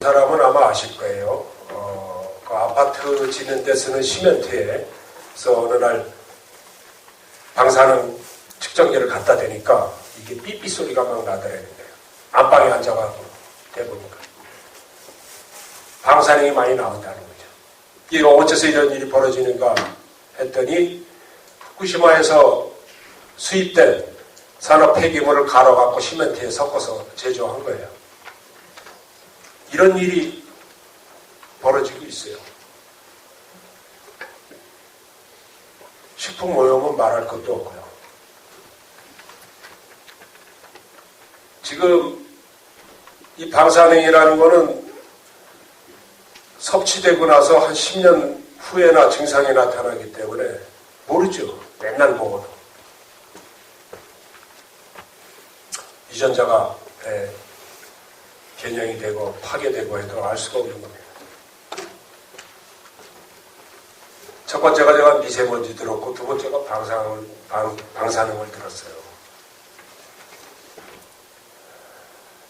사람은 아마 아실 거예요. 그 아파트 짓는 데 쓰는 시멘트에서 어느 날 방사능 측정기를 갖다 대니까 이게 삐삐 소리가 막 나더라는 거예요. 안방에 앉아가지고 대보니까 방사능이 많이 나온다는 거죠. 이게 어째서 이런 일이 벌어지는가 했더니 후쿠시마에서 수입된 산업 폐기물을 갈아갖고 시멘트에 섞어서 제조한 거예요. 이런 일이 벌어지고 있어요. 식품 오염은 말할 것도 없고요. 지금 이 방사능이라는 거는 섭취되고 나서 한 10년 후에나 증상이 나타나기 때문에 모르죠. 맨날 먹어도. 유전자가 변형이 되고 파괴되고 해도 알 수가 없는 겁니다. 첫 번째가 제가 미세먼지 들었고 두 번째가 방사능을 들었어요.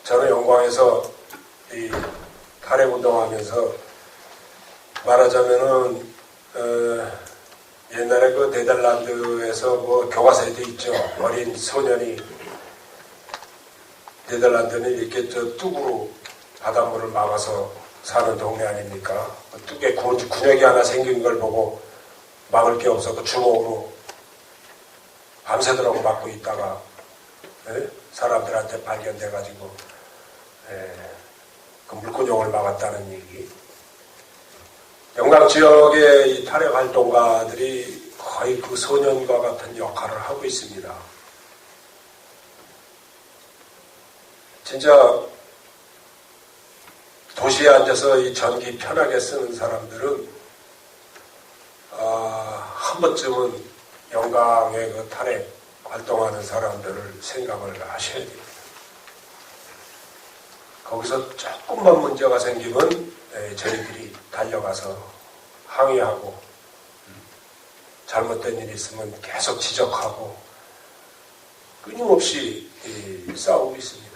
저는 영광에서 이 탈핵운동하면서 말하자면은 옛날에 그 네덜란드에서 뭐 교과서에도 있죠. 어린 소년이 네덜란드는 이렇게 저 뚝으로 바닷물을 막아서 사는 동네 아닙니까? 뚝에 군역이 하나 생긴 걸 보고 막을 게 없어서 주먹으로 밤새도록 막고 있다가 사람들한테 발견돼가지고 그 물권용을 막았다는 얘기. 영광 지역의 이 탈핵 활동가들이 거의 그 소년과 같은 역할을 하고 있습니다. 진짜 도시에 앉아서 이 전기 편하게 쓰는 사람들은 한 번쯤은 영광의 그 탈핵 활동하는 사람들을 생각을 하셔야 됩니다. 거기서 조금만 문제가 생기면 저희들이 달려가서 항의하고 잘못된 일이 있으면 계속 지적하고 끊임없이 싸우고 있습니다.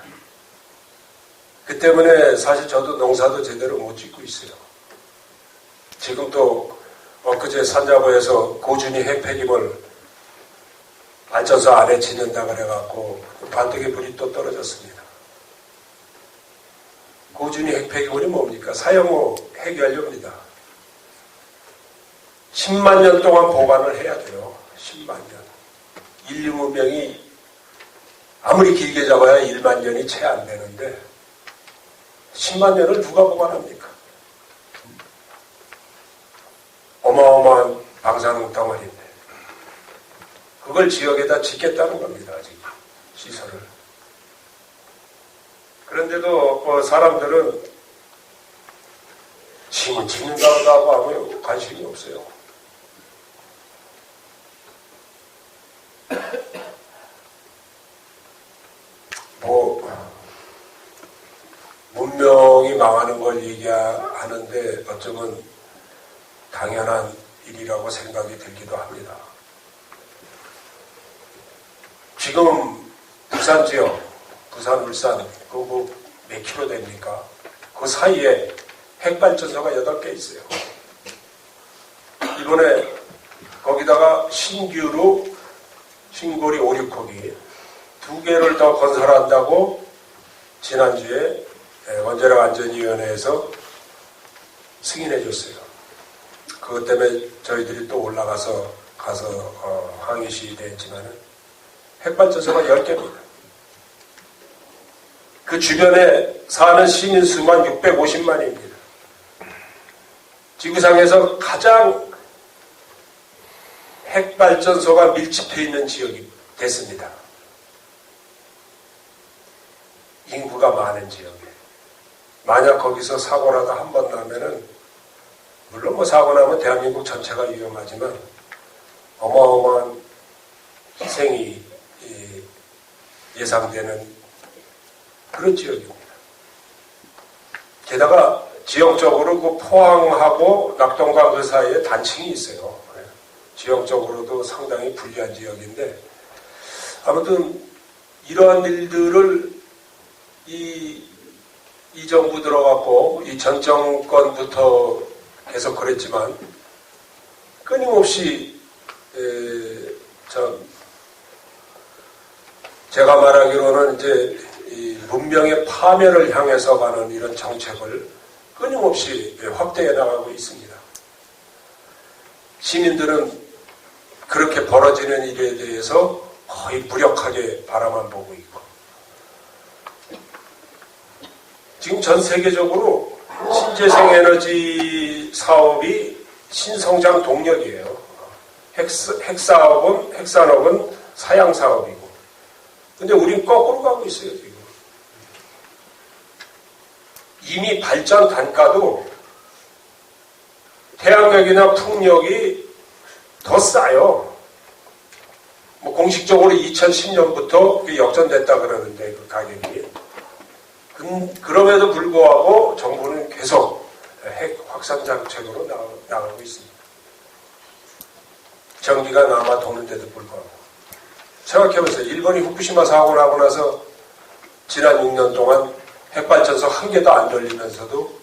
그 때문에 사실 저도 농사도 제대로 못 짓고 있어요. 지금 또 엊그제 산자부에서 고준위 핵폐기물 발전소 안에 짓는다 그래갖고 반대기 불이 또 떨어졌습니다. 고준위 핵폐기물이 뭡니까? 사형후 핵연료입니다. 10만 년 동안 보관을 해야 돼요. 10만 년. 인류 문명이 아무리 길게 잡아야 1만 년이 채 안 되는데 10만 년을 누가 보관합니까? 어마어마한 방사능 덩어리인데 그걸 지역에다 짓겠다는 겁니다. 지금 시설을. 그런데도 사람들은 짐은 짓는다고 하고 아무 관심이 없어요. 문명이 망하는 걸 얘기하는데 어쩌면 당연한 일이라고 생각이 들기도 합니다. 지금 부산 지역, 부산, 울산, 그거 몇 킬로 됩니까? 그 사이에 핵발전소가 8개 있어요. 이번에 거기다가 신규로 신고리 5, 6호기 2개를 더 건설한다고 지난주에 원자력안전위원회에서 승인해 줬어요. 그것 때문에 저희들이 또 올라가서 항의 시위도 했지만은 핵발전소가 10개입니다. 그 주변에 사는 시민 수만 650만입니다. 지구상에서 가장 핵발전소가 밀집해 있는 지역이 됐습니다. 인구가 많은 지역에. 만약 거기서 사고라도 한 번 나면은, 물론 뭐 사고 나면 대한민국 전체가 위험하지만 어마어마한 희생이 예상되는 그런 지역입니다. 게다가 지역적으로 그 포항하고 낙동강 그 사이에 단층이 있어요. 지역적으로도 상당히 불리한 지역인데 아무튼 이러한 일들을 이 이 정부 들어갔고 이 전 정권부터 계속 그랬지만 끊임없이 제가 말하기로는 이제 이 문명의 파멸을 향해서 가는 이런 정책을 끊임없이 확대해 나가고 있습니다. 시민들은 그렇게 벌어지는 일에 대해서 거의 무력하게 바라만 보고 있고, 지금 전 세계적으로 신재생 에너지 사업이 신성장 동력이에요. 핵산업은 사양 사업이고, 근데 우린 거꾸로 가고 있어요, 지금. 이미 발전 단가도 태양력이나 풍력이 더 싸요. 뭐 공식적으로 2010년부터 역전됐다 그러는데 그 가격이. 그럼에도 불구하고 정부는 계속 핵 확산 정책으로 나가고 있습니다. 전기가 남아 도는데도 불구하고. 생각해보세요. 일본이 후쿠시마 사고 나고 나서 지난 6년 동안 핵발전소 한 개도 안 돌리면서도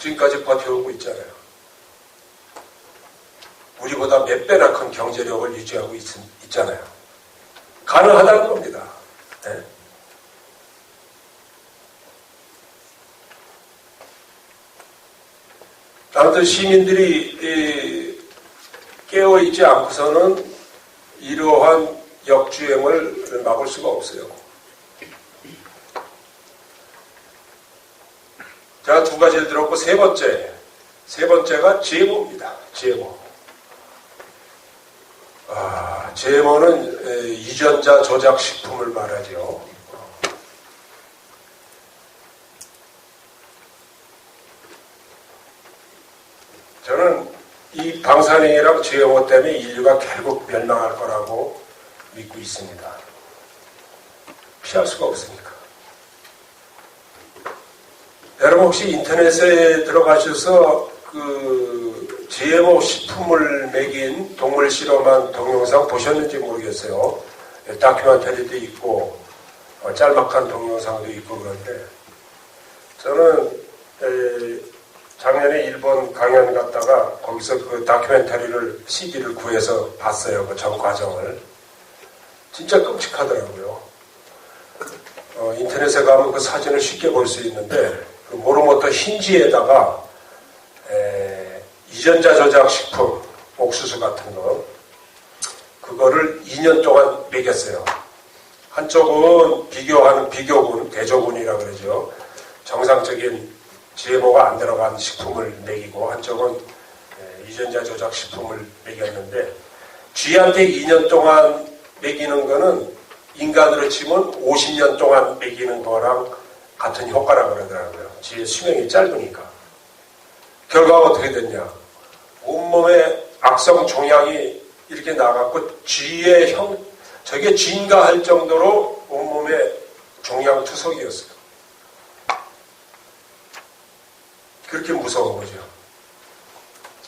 지금까지 버텨오고 있잖아요. 우리보다 몇 배나 큰 경제력을 유지하고 있잖아요. 가능하다는 겁니다. 네. 아무튼 시민들이 깨어있지 않고서는 이러한 역주행을 막을 수가 없어요. 제가 두 가지를 들었고, 세 번째가 GMO입니다. GMO. GMO는 유전자 조작 식품을 말하죠. 저는 이 방사능이랑 GMO 때문에 인류가 결국 멸망할 거라고 믿고 있습니다. 피할 수가 없으니까. 여러분 혹시 인터넷에 들어가셔서 그 GMO 식품을 먹인 동물 실험한 동영상 보셨는지 모르겠어요. 다큐멘터리도 있고 짤막한 동영상도 있고 그런데 저는 작년에 일본 강연 갔다가 거기서 그 다큐멘터리를 CD를 구해서 봤어요. 그 전 과정을. 진짜 끔찍하더라고요. 인터넷에 가면 그 사진을 쉽게 볼 수 있는데 그 모로모토 힌지에다가 유전자 조작 식품, 옥수수 같은 거 그거를 2년 동안 먹였어요. 한쪽은 비교하는 비교군, 대조군이라고 그러죠. 정상적인 GMO가 안 들어간 식품을 먹이고 한쪽은 유전자 조작 식품을 먹였는데 쥐한테 2년 동안 먹이는 거는 인간으로 치면 50년 동안 먹이는 거랑 같은 효과라고 그러더라고요. 쥐의 수명이 짧으니까. 결과가 어떻게 됐냐. 온몸에 악성 종양이 이렇게 나갔고 쥐의 저게 쥐인가 할 정도로 온몸에 종양 투석이었어요. 그렇게 무서운 거죠.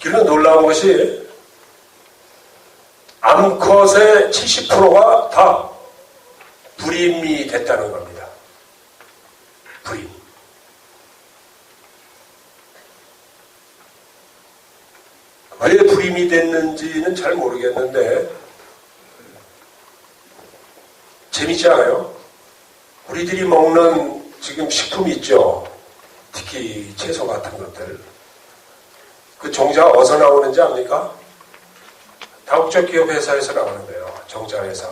그리고 놀라운 것이 암컷의 70%가 다 불임이 됐다는 겁니다. 불임. 왜 불임이 됐는지는 잘 모르겠는데 재밌지 않아요? 우리들이 먹는 지금 식품 있죠. 특히 채소 같은 것들. 그 종자가 어디서 나오는지 압니까? 다국적 기업 회사에서 나오는 거예요. 종자 회사.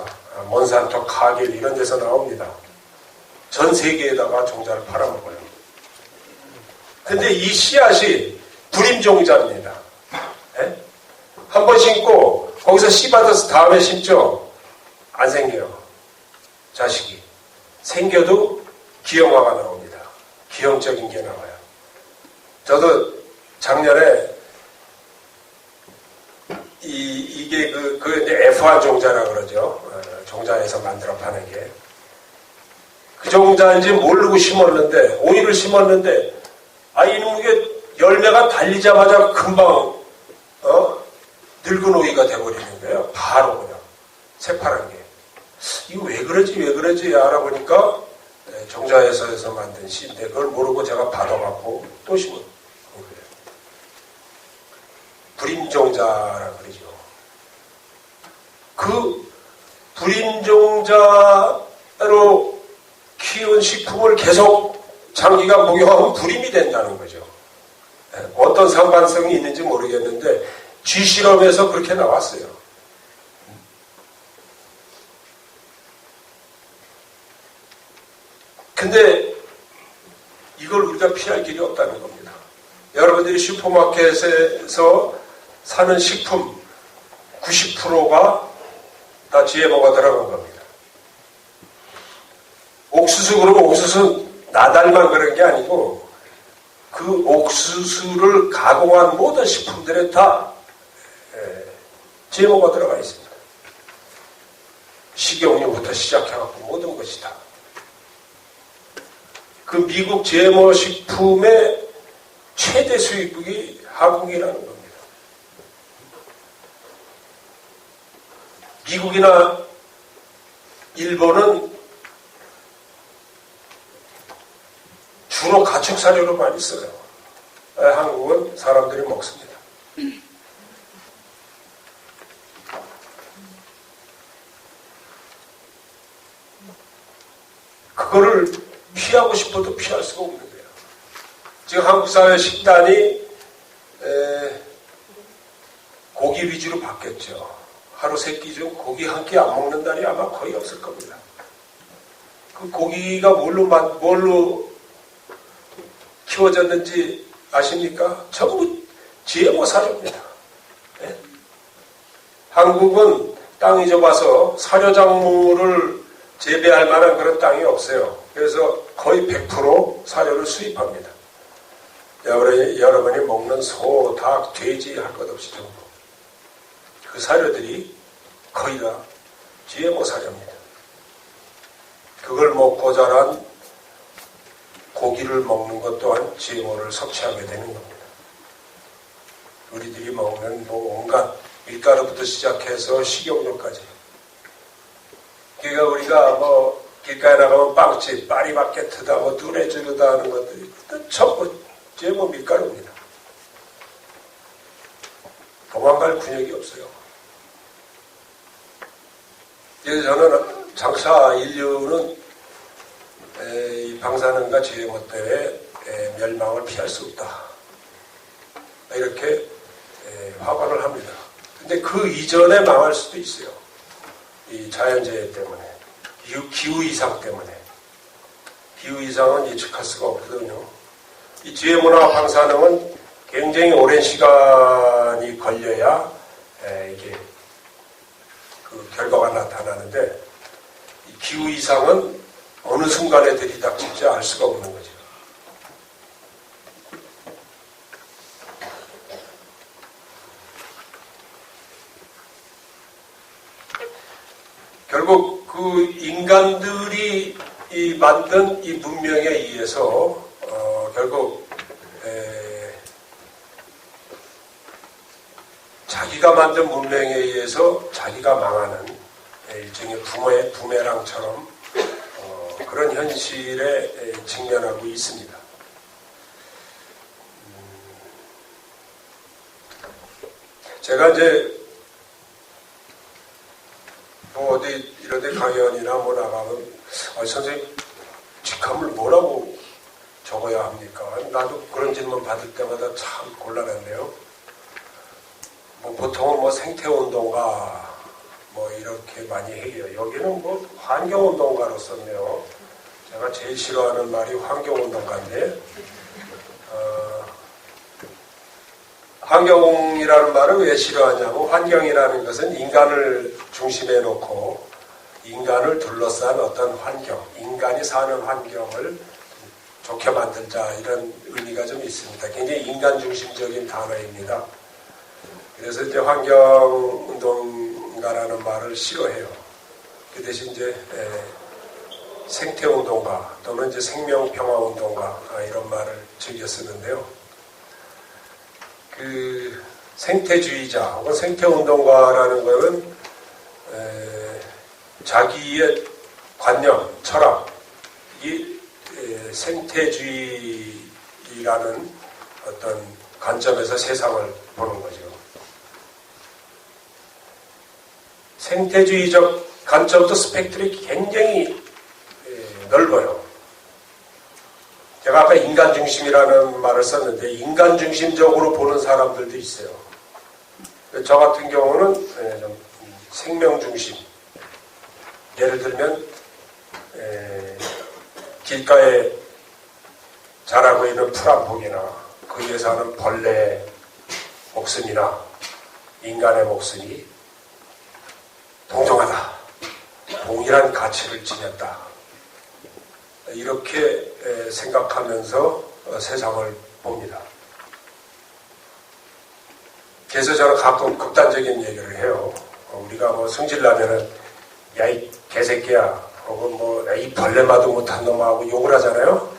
몬산토, 카길 이런 데서 나옵니다. 전 세계에다가 종자를 팔아먹어요. 근데 이 씨앗이 불임 종자입니다. 네? 한 번 심고 거기서 씨 받아서 다음에 심죠. 안 생겨요. 자식이. 생겨도 기형화가 나옵니다. 기형적인 게 나와요. 저도 작년에 이게 이제 F1 종자라고 그러죠. 종자에서 만들어 파는 게. 그 종자인지 모르고 심었는데, 오이를 심었는데, 이놈의 열매가 달리자마자 금방, 늙은 오이가 돼버리는 거예요. 바로 그냥. 새파란 게. 이거 왜 그러지 알아보니까 종자에서에서 만든 시인데 그걸 모르고 제가 받아갖고 또 심은 거예요. 불임종자라 그러죠. 그 불임종자로 키운 식품을 계속 장기간 복용하면 불임이 된다는 거죠. 어떤 상관성이 있는지 모르겠는데 쥐실험에서 그렇게 나왔어요. 근데 이걸 우리가 피할 길이 없다는 겁니다. 여러분들이 슈퍼마켓에서 사는 식품 90%가 다 GMO가 들어간 겁니다. 옥수수 그러면 옥수수 나달만 그런 게 아니고 그 옥수수를 가공한 모든 식품들에 다 GMO가 들어가 있습니다. 식용유부터 시작해갖고 모든 것이 다. 그 미국 GMO 식품의 최대 수입국이 한국이라는 겁니다. 미국이나 일본은 주로 가축 사료로 많이 써요. 한국은 사람들이 먹습니다. 그거를 피하고 싶어도 피할 수가 없는 거예요. 지금 한국 사회 식단이 고기 위주로 바뀌었죠. 하루 3끼 중 고기 한 끼 안 먹는 날이 아마 거의 없을 겁니다. 그 고기가 뭘로 키워졌는지 아십니까? 전부 GMO 사료입니다. 네? 한국은 땅이 좁아서 사료작물을 재배할 만한 그런 땅이 없어요. 그래서 거의 100% 사료를 수입합니다. 여러분이 먹는 소, 닭, 돼지 할 것 없이 전부. 그 사료들이 거의 다 GMO 사료입니다. 그걸 먹고 자란 고기를 먹는 것 또한 GMO를 섭취하게 되는 겁니다. 우리들이 먹는 온갖 밀가루부터 시작해서 식용유까지. 그러니까 우리가 길가에 나가면 빵집, 파리바게트다, 뚜레쥬르다 하는 것들이 전부 GMO 밀가루입니다. 도망갈 근육이 없어요. 그래서 저는 장차 인류는 이 방사능과 GMO 때문에 멸망을 피할 수 없다. 이렇게 화관을 합니다. 근데 그 이전에 망할 수도 있어요. 이 자연재해 때문에, 기후이상 때문에. 기후이상은 예측할 수가 없거든요. 이 GMO나 방사능은 굉장히 오랜 시간이 걸려야 이게 그 결과가 나타나는데, 이 기후이상은 어느 순간에 들이닥칠지 알 수가 없는 거죠. 결국 그 인간들이 만든 이 문명에 의해서 결국 자기가 만든 문명에 의해서 자기가 망하는 일종의 부메랑처럼 그런 현실에 직면하고 있습니다. 제가 이제 어디 이런 데 강연이나 나가면 선생님 직함을 뭐라고 적어야 합니까? 나도 그런 질문 받을 때마다 참 곤란한데요. 보통은 생태운동가 이렇게 많이 해요. 여기는 환경운동가로 썼네요. 제가 제일 싫어하는 말이 환경운동가인데 환경이라는 말을 왜 싫어하냐면 환경이라는 것은 인간을 중심에 놓고 인간을 둘러싼 어떤 환경, 인간이 사는 환경을 좋게 만들자 이런 의미가 좀 있습니다. 굉장히 인간 중심적인 단어입니다. 그래서 이제 환경운동가라는 말을 싫어해요. 그 대신 이제 생태운동가 또는 이제 생명평화운동가 이런 말을 즐겨 쓰는데요. 그 생태주의자 혹은 생태운동가라는 것은 자기의 관념, 철학 이 생태주의라는 어떤 관점에서 세상을 보는 거죠. 생태주의적 관점도 스펙트럼이 굉장히 넓어요. 제가 아까 인간 중심이라는 말을 썼는데 인간 중심적으로 보는 사람들도 있어요. 저 같은 경우는 좀 생명 중심. 예를 들면 길가에 자라고 있는 풀 한 폭이나 그 위에 사는 벌레 목숨이나 인간의 목숨이 동등하다. 동일한 가치를 지녔다. 이렇게 생각하면서 세상을 봅니다. 그래서 저는 가끔 극단적인 얘기를 해요. 우리가 뭐 승질나면은 야 이 개새끼야 혹은 뭐 이 벌레마도 못한 놈하고 욕을 하잖아요.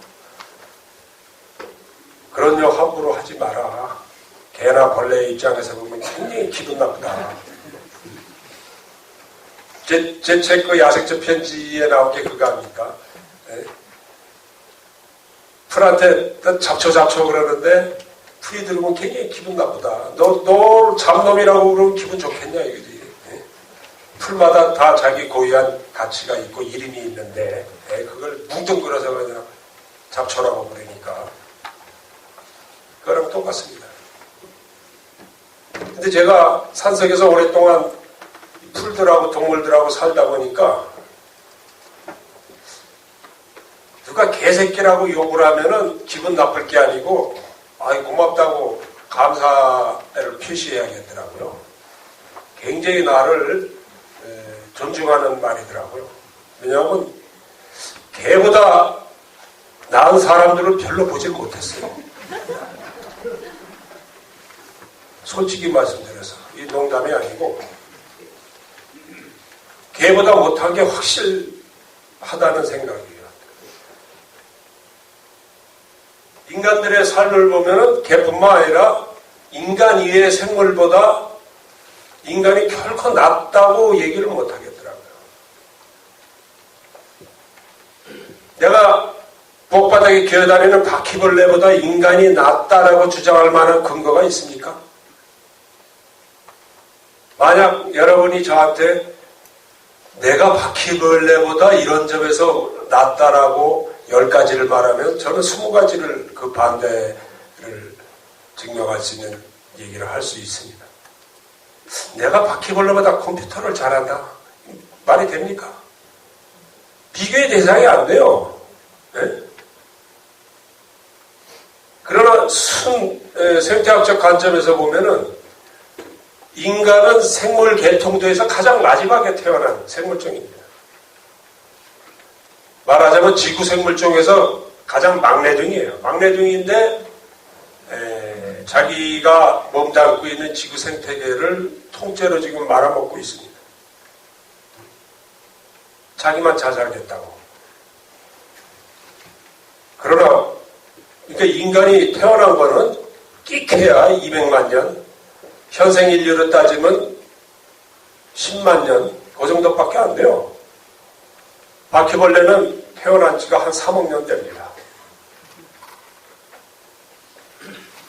그런 욕 함부로 하지 마라. 개나 벌레의 입장에서 보면 굉장히 기분 나쁘다. 제 책 그 야생적 편지에 나온 게 그거 아닙니까? 풀한테 잡초 그러는데 풀이 들으면 굉장히 기분 나쁘다. 너 잡놈이라고 그러면 기분 좋겠냐 이거지. 풀마다 다 자기 고유한 가치가 있고 이름이 있는데 그걸 뭉뚱그려서 그냥 잡초라고 그러니까 그거랑 똑같습니다. 근데 제가 산속에서 오랫동안 풀들하고 동물들하고 살다 보니까 누가 개새끼라고 욕을 하면은 기분 나쁠 게 아니고 아이 고맙다고 감사를 표시해야겠더라고요. 굉장히 나를 존중하는 말이더라고요. 왜냐하면 개보다 나은 사람들을 별로 보질 못했어요. 솔직히 말씀드려서 이 농담이 아니고 개보다 못한 게 확실하다는 생각이에요. 인간들의 삶을 보면은 개뿐만 아니라 인간 이외의 생물보다 인간이 결코 낫다고 얘기를 못하겠더라고요. 내가 복바닥에 기어다니는 바퀴벌레보다 인간이 낫다라고 주장할 만한 근거가 있습니까? 만약 여러분이 저한테 내가 바퀴벌레보다 이런 점에서 낫다라고 10가지를 말하면 저는 20가지를 그 반대를 증명할 수 있는 얘기를 할 수 있습니다. 내가 바퀴벌레보다 컴퓨터를 잘한다. 말이 됩니까? 비교의 대상이 안 돼요. 네? 그러나 생태학적 관점에서 보면은 인간은 생물 계통도에서 가장 마지막에 태어난 생물종입니다. 말하자면 지구 생물종에서 가장 막내종이에요. 막내종인데 자기가 몸담고 있는 지구 생태계를 통째로 지금 말아먹고 있습니다. 자기만 자살하겠다고. 그러나 그러니까 인간이 태어난 거는 끼케야 200만 년, 현생 인류로 따지면 10만 년, 그 정도밖에 안 돼요. 바퀴벌레는 태어난 지가 한 3억 년 됩니다.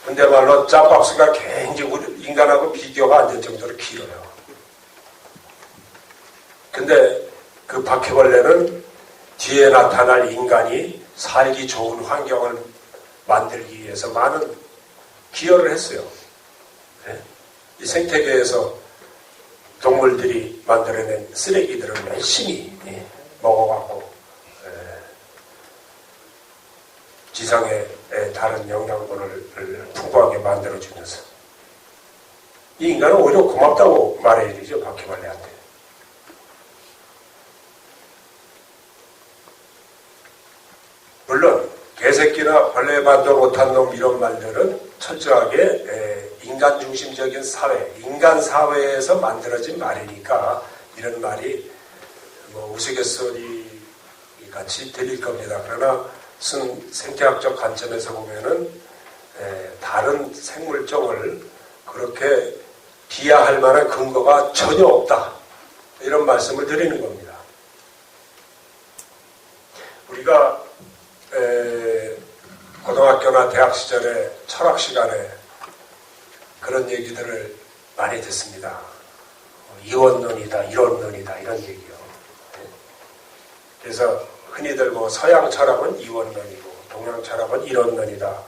근데 말로 짬밥수가 굉장히 우리 인간하고 비교가 안 될 정도로 길어요. 근데 그 바퀴벌레는 뒤에 나타날 인간이 살기 좋은 환경을 만들기 위해서 많은 기여를 했어요. 네? 이 생태계에서 동물들이 만들어낸 쓰레기들을 열심히 먹어가고 지상에 다른 영양분을 풍부하게 만들어주면서 이 인간은 오히려 고맙다고 말해야 되죠. 바퀴벌레한테. 물론 개새끼나 벌레 반도 못한 놈 이런 말들은 철저하게 인간 중심적인 사회, 인간 사회에서 만들어진 말이니까 이런 말이 뭐 우스갯소리 같이 들릴 겁니다. 그러나 생태학적 관점에서 보면은 다른 생물종을 그렇게 비하할 만한 근거가 전혀 없다. 이런 말씀을 드리는 겁니다. 우리가 고등학교나 대학 시절에 철학 시간에 그런 얘기들을 많이 듣습니다. 이원론이다, 이론론이다, 이런 얘기요. 그래서 흔히들 뭐 서양 철학은 이원론이고 동양 철학은 이론론이다,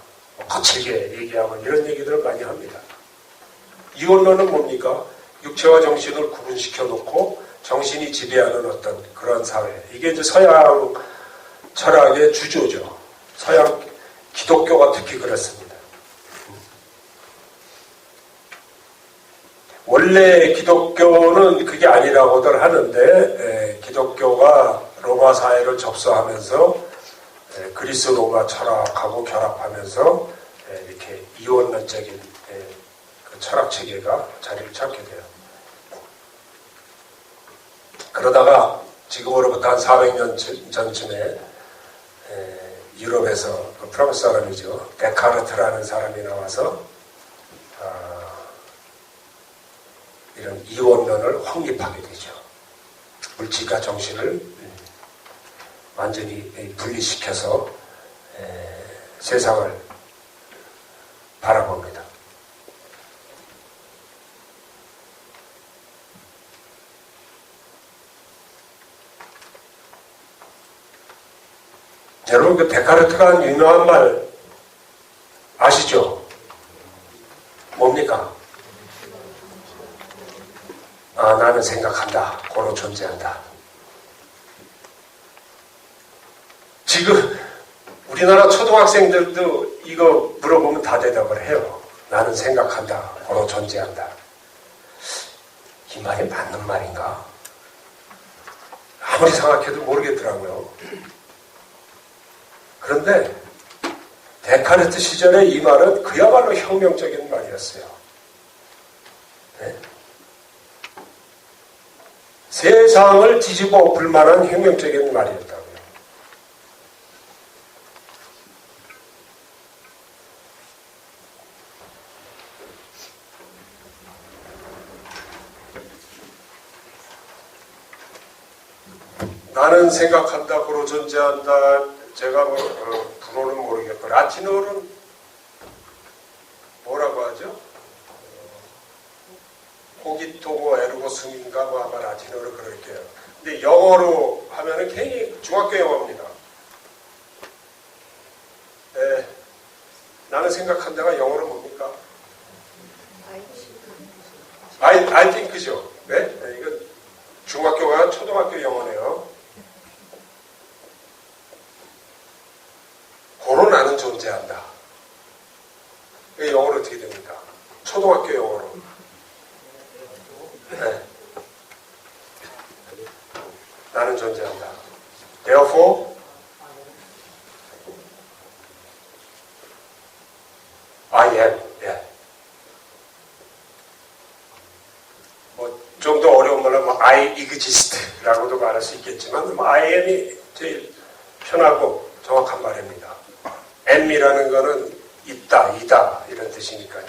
거칠게 얘기하고 이런 얘기들을 많이 합니다. 이원론은 뭡니까? 육체와 정신을 구분시켜 놓고 정신이 지배하는 어떤 그런 사회. 이게 이제 서양 철학의 주조죠. 서양 기독교가 특히 그렇습니다. 원래 기독교는 그게 아니라고들 하는데 기독교가 로마 사회를 접수하면서 그리스 로마 철학하고 결합하면서 이렇게 이원론적인 그 철학 체계가 자리를 찾게 돼요. 그러다가 지금으로부터 한 400년 전쯤에 유럽에서 프랑스 사람이죠. 데카르트라는 사람이 나와서 이런 이원론을 확립하게 되죠. 물질과 정신을 완전히 분리시켜서 세상을 바라봅니다. 여러분 그 데카르트가 한 유명한 말 아시죠? 뭡니까? 나는 생각한다. 고로 존재한다. 지금 우리나라 초등학생들도 이거 물어보면 다 대답을 해요. 나는 생각한다. 고로 존재한다. 이 말이 맞는 말인가? 아무리 생각해도 모르겠더라고요. 그런데 데카르트 시절에 이 말은 그야말로 혁명적인 말이었어요. 네? 세상을 뒤집어 엎을 만한 혁명적인 말이었다고요. 나는 생각한다, 고로 존재한다. 제가 불어는 모르겠고 라틴어는 뭐라고 하죠? 코기토고 에르고 숨인가 뭐 아마 라틴어로 그럴게요. 근데 영어로 하면은 굉장히 중학교 영어입니다. 네, 나는 생각한다가 영어로 뭡니까? I think죠. 네? 네, 이건 중학교가 초등학교 영어네요. 고로 나는 존재한다. 이게 영어로 어떻게 됩니까? 초등학교 영어로. 네. 나는 존재한다. Therefore, I am. 예. 좀 더 어려운 말로 I exist라고도 말할 수 있겠지만 I am이 제일 편하고 정확한 말입니다. am이라는 거는 있다, 이다 이런 뜻이니까요.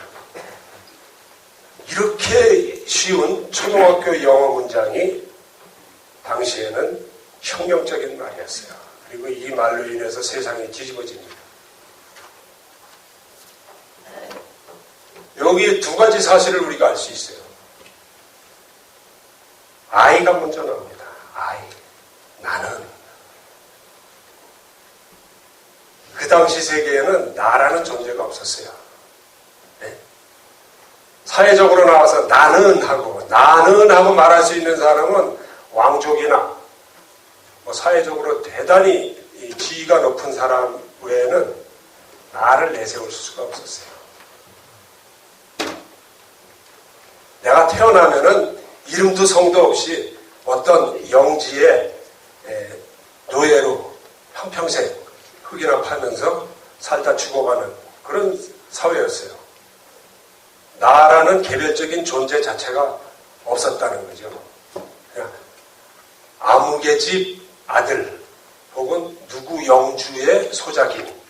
이렇게 쉬운 초등학교 영어 문장이 당시에는 혁명적인 말이었어요. 그리고 이 말로 인해서 세상이 뒤집어집니다. 여기에 두 가지 사실을 우리가 알 수 있어요. I가 먼저 나옵니다. I, 나는. 그 당시 세계에는 나라는 존재가 없었어요. 네? 사회적으로 나와서 나는 하고 말할 수 있는 사람은 왕족이나 뭐 사회적으로 대단히 지위가 높은 사람 외에는 나를 내세울 수가 없었어요. 내가 태어나면은 이름도 성도 없이 어떤 영지의 노예로 한평생 흙이나 파면서 살다 죽어가는 그런 사회였어요. 나라는 개별적인 존재 자체가 없었다는 거죠. 그냥 아무개 집 아들 혹은 누구 영주의 소작인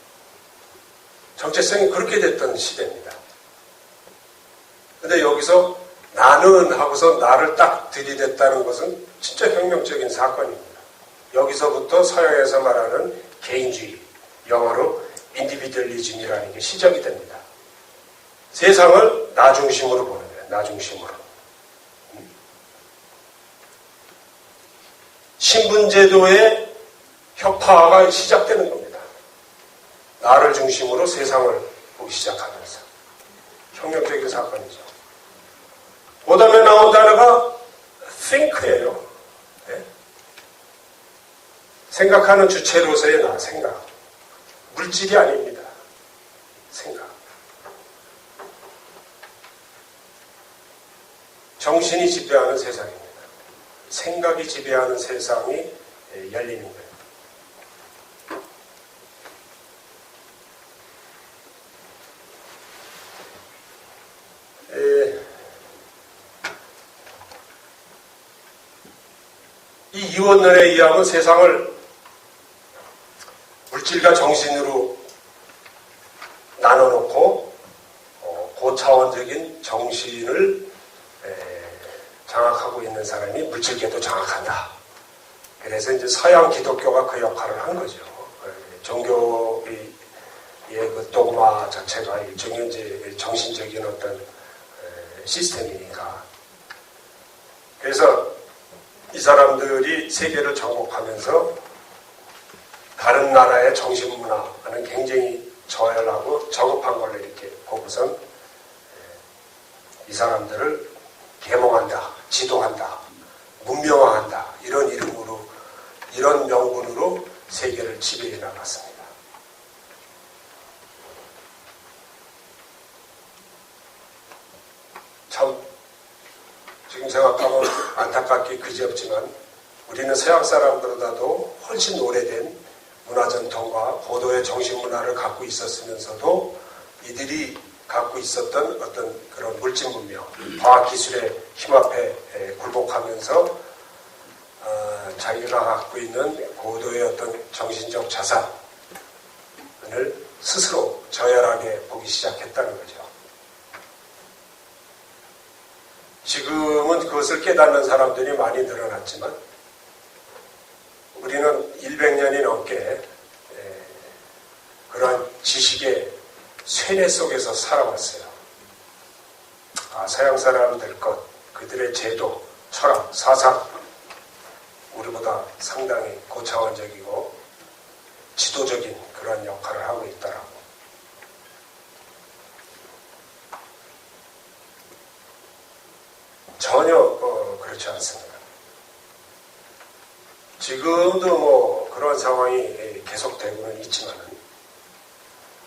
정체성이 그렇게 됐던 시대입니다. 근데 여기서 나는 하고서 나를 딱 들이댔다는 것은 진짜 혁명적인 사건입니다. 여기서부터 서양에서 말하는 개인주의, 영어로 인디비듀얼리즘이라는 게 시작이 됩니다. 세상을 나 중심으로 보는 거예요. 나 중심으로. 신분제도의 혁파가 시작되는 겁니다. 나를 중심으로 세상을 보기 시작하면서. 혁명적인 사건이죠. 그 다음에 나온 단어가 think예요. 네? 생각하는 주체로서의 나, 생각. 물질이 아닙니다. 생각. 정신이 지배하는 세상입니다. 생각이 지배하는 세상이 열리는 거예요. 이 이원론에 의하면 세상을 물질과 정신으로 나눠놓고 고차원적인 정신을 장악하고 있는 사람이 물질계도 장악한다. 그래서 이제 서양 기독교가 그 역할을 한 거죠. 종교의 그 도그마 자체가 일종의 이제 정신적인 어떤 시스템이니까. 그래서 이 사람들이 세계를 정복하면서 다른 나라의 정신문화는 굉장히 저열하고 저급한 걸로 이렇게 보고선 이 사람들을 계몽한다, 지도한다, 문명화한다, 이런 이름으로, 이런 명분으로 세계를 지배해 나갔습니다. 참, 지금 생각하면 안타깝게 그지없지만 우리는 서양 사람들보다도 훨씬 오래된 문화 전통과 고도의 정신 문화를 갖고 있었으면서도 이들이 갖고 있었던 어떤 그런 물질 문명, 과학 기술의 힘 앞에 굴복하면서 자기가 갖고 있는 고도의 어떤 정신적 자산을 스스로 저열하게 보기 시작했다는 거죠. 지금은 그것을 깨닫는 사람들이 많이 늘어났지만 우리는 100년이 넘게 그러한 지식의 쇠뇌 속에서 살아왔어요. 서양 사람들 것, 그들의 제도, 철학, 사상, 우리보다 상당히 고차원적이고 지도적인 그런 역할을 하고 있다라고. 전혀 그렇지 않습니다. 지금도 뭐 그런 상황이 계속되고는 있지만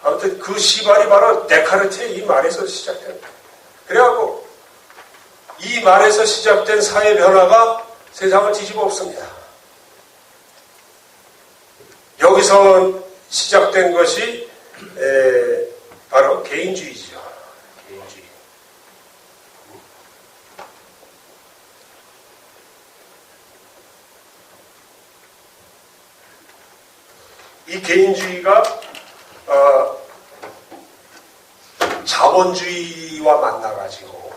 아무튼 그 시발이 바로 데카르트의 이 말에서 시작됩니다. 그래갖고 이 말에서 시작된 사회 변화가 세상을 뒤집어 엎습니다. 여기서 시작된 것이 바로 개인주의죠. 개인주의. 이 개인주의가 자본주의와 만나가지고,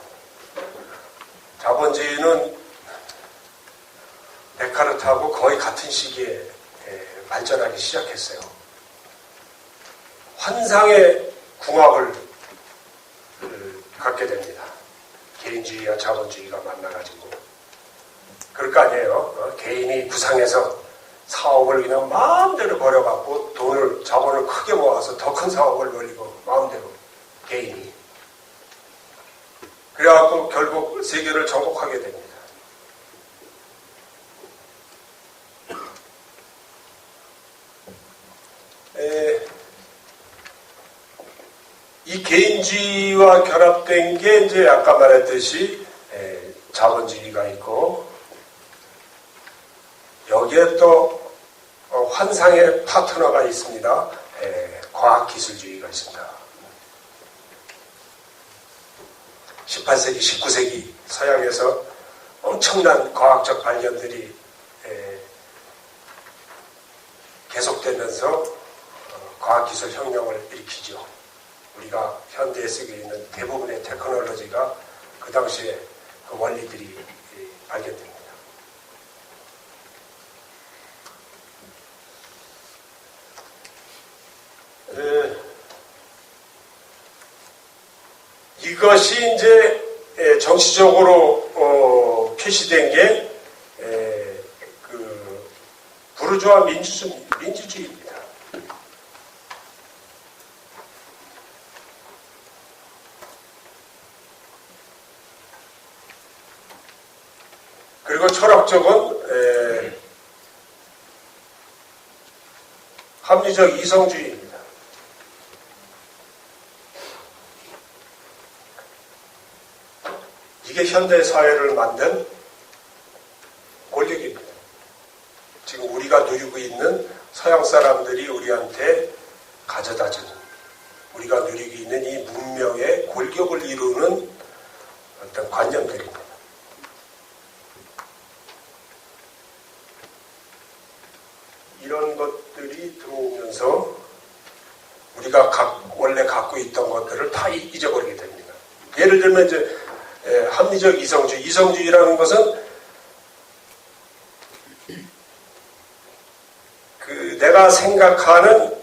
자본주의는 데카르트하고 거의 같은 시기에 발전하기 시작했어요. 환상의 궁합을 갖게 됩니다. 개인주의와 자본주의가 만나가지고. 그럴 거 아니에요. 개인이 구상해서 사업을 그냥 마음대로 벌여갖고 자본을 크게 모아서 더 큰 사업을 벌이고 마음대로 개인이. 그래갖고 결국 세계를 정복하게 됩니다. 이 개인주의와 결합된 게 이제 아까 말했듯이 자본주의가 있고, 여기에 또 환상의 파트너가 있습니다. 과학기술주의가 있습니다. 18세기, 19세기 서양에서 엄청난 과학적 발견들이 계속되면서 과학기술 혁명을 일으키죠. 우리가 현대에 쓰고 있는 대부분의 테크놀로지가 그 당시에 그 원리들이 발견됩니다. 이것이 이제 정치적으로 표시된 게 그 부르주아 민주주의입니다. 그리고 철학적은 합리적 이성주의입니다. 이게 현대 사회를 만든 권력입니다. 지금 우리가 누리고 있는 서양 사람들이 우리한테 가져다주는, 우리가 누리고 있는 이 문명의 골격을 이루는 어떤 관념들입니다. 이런 것들이 들어오면서 우리가 원래 갖고 있던 것들을 다 잊어버리게 됩니다. 예를 들면 이제 합리적 이성주의, 이성주의라는 것은 그 내가 생각하는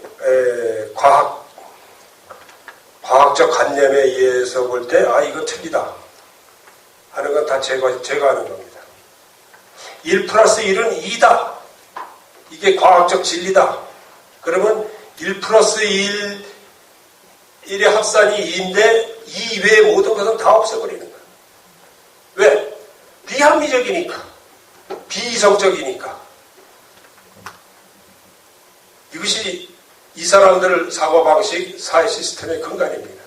과학적 관념에 의해서 볼 때 이거 틀리다 하는 건 다 제거하는 겁니다. 1+1은 2다. 이게 과학적 진리다. 그러면 1+1, 1의 합산이 2인데 2 이외의 모든 것은 다 없애버리는 거예요. 왜? 비합리적이니까. 비이성적이니까. 이것이 이 사람들 사고방식, 사회 시스템의 근간입니다.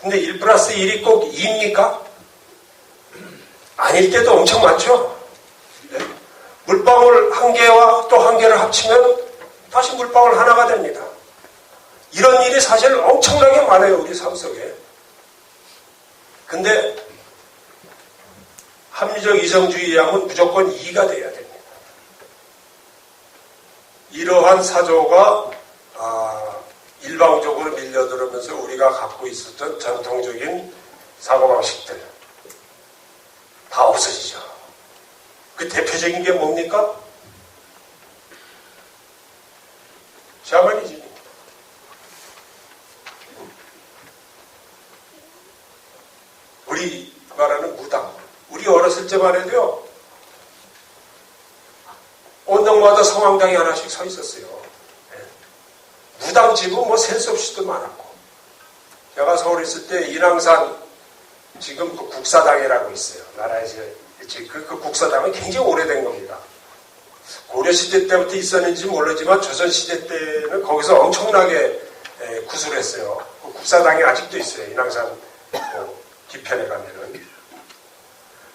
근데 1+1이 꼭 2입니까? 아닐 때도 엄청 많죠. 물방울 한 개와 또 한 개를 합치면 다시 물방울 하나가 됩니다. 이런 일이 사실 엄청나게 많아요, 우리 삶 속에. 근데 합리적 이성주의하면 무조건 2가 돼야 됩니다. 이러한 사조가 일방적으로 밀려들으면서 우리가 갖고 있었던 전통적인 사고방식들 다 없어지죠. 그 대표적인 게 뭡니까? 샤머니즘입니다. 우리 말하는 무당. 우리 어렸을 때만 해도요, 언덕마다 성황당이 하나씩 서 있었어요. 무당집은 뭐 셀 수 없이도 많았고. 제가 서울에 있을 때 인왕산 지금 그 국사당이라고 있어요. 나라에서. 그 국사당은 굉장히 오래된 겁니다. 고려시대 때부터 있었는지 모르지만 조선시대 때는 거기서 엄청나게 구술했어요. 그 국사당이 아직도 있어요. 인왕산 뒤편에 가면은.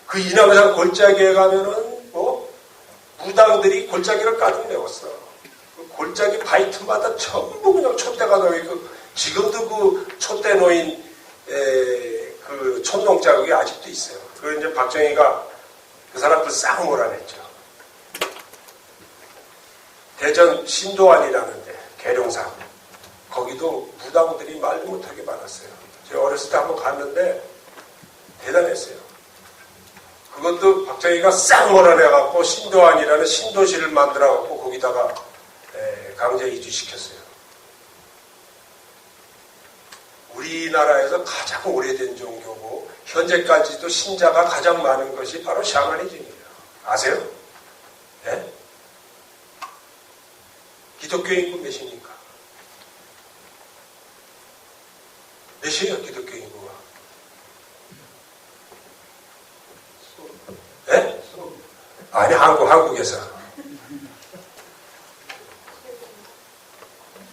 그 인왕산 골짜기에 가면은 무당들이 골짜기를 가득 메웠어. 그 골짜기 바위틈마다 전부 그냥 촛대가 놓여있고, 지금도 그 촛대 놓인 그 촛농 자국이 아직도 있어요. 그 이제 박정희가 그 사람들 싹 몰아냈죠. 대전 신도안이라는 데, 계룡산. 거기도 무당들이 말도 못하게 많았어요. 제가 어렸을 때 한번 갔는데 대단했어요. 그것도 박정희가 싹 몰아내갖고 신도안이라는 신도시를 만들어갖고 거기다가 강제 이주시켰어요. 우리나라에서 가장 오래된 종교고 현재까지도 신자가 가장 많은 것이 바로 샤머니즘이에요. 아세요? 네? 기독교 인구 몇입니까? 몇이에요, 기독교 인구가? 네? 아니, 한국에서.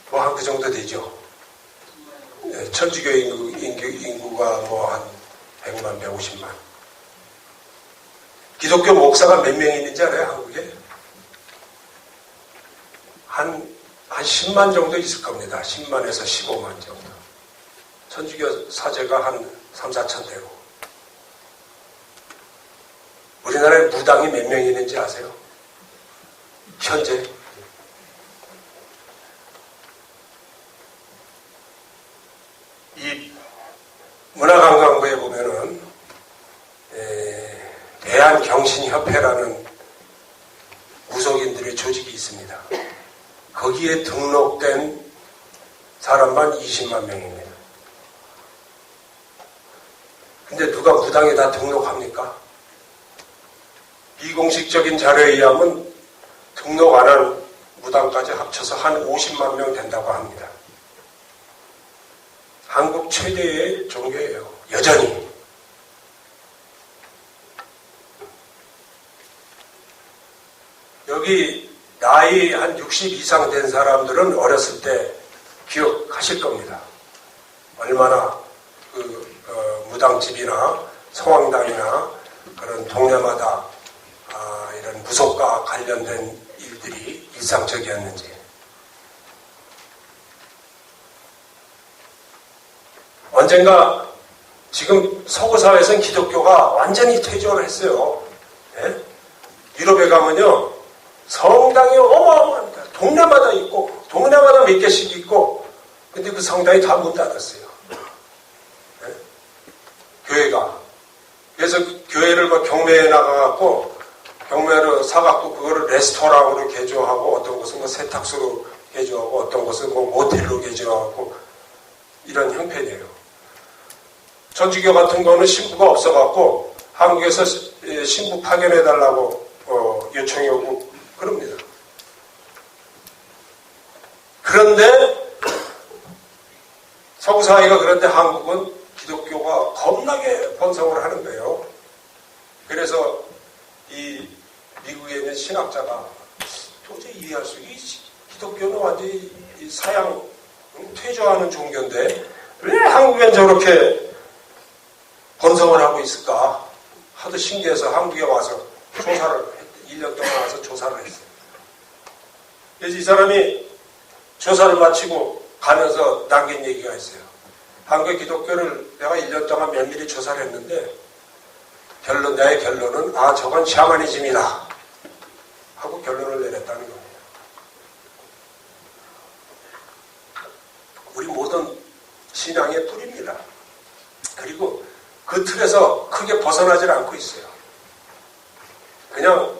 뭐 한 그 정도 되죠. 네, 천주교 인구가 뭐 한 100만, 150만. 기독교 목사가 몇 명 있는지 알아요, 한국에? 한 10만 정도 있을 겁니다. 10만에서 15만 정도. 천주교 사제가 한 3, 4천 되고. 우리나라에 무당이 몇 명 있는지 아세요? 현재? 이 문화관광부에 보면은 대한경신협회라는 무속인들의 조직이 있습니다. 거기에 등록된 사람만 20만 명입니다. 근데 누가 무당에다 등록합니까? 비공식적인 자료에 의하면 등록 안 한 무당까지 합쳐서 한 50만 명 된다고 합니다. 한국 최대의 종교예요. 여전히. 여기 나이 한 60 이상 된 사람들은 어렸을 때 기억하실 겁니다. 얼마나 무당집이나 성황당이나 그런 동네마다 이런 무속과 관련된 일들이 일상적이었는지. 언젠가 지금 서구 사회에서는 기독교가 완전히 퇴조를 했어요. 예? 유럽에 가면요 성당이 어마어마합니다. 동네마다 있고 동네마다 몇 개씩 있고 근데 그 성당이 다 문 닫았어요. 예? 교회가. 그래서 교회를 경매에 나가갖고 경매를 사갖고 그거를 레스토랑으로 개조하고 어떤 곳은 세탁소로 개조하고 어떤 곳은 모텔로 개조하고 이런 형편이에요. 전주교 같은 거는 신부가 없어갖고 한국에서 신부 파견해달라고 요청이 오고 그럽니다. 그런데 서구 사회가 그런데 한국은 기독교가 겁나게 번성을 하는 거예요. 그래서 이 미국에 있는 신학자가 도저히 이해할 수 없이 기독교는 완전히 사양 퇴조하는 종교인데 왜 한국엔 저렇게 번성을 하고 있을까 하도 신기해서 한국에 와서 조사를 1년 동안 와서 조사를 했어요. 그래서 이 사람이 조사를 마치고 가면서 남긴 얘기가 있어요. 한국의 기독교를 내가 1년 동안 면밀히 조사를 했는데 나의 결론은 저건 샤머니즘이다 하고 결론을 내렸다는 겁니다. 우리 모든 신앙의 뿌리입니다. 그리고 그 틀에서 크게 벗어나질 않고 있어요. 그냥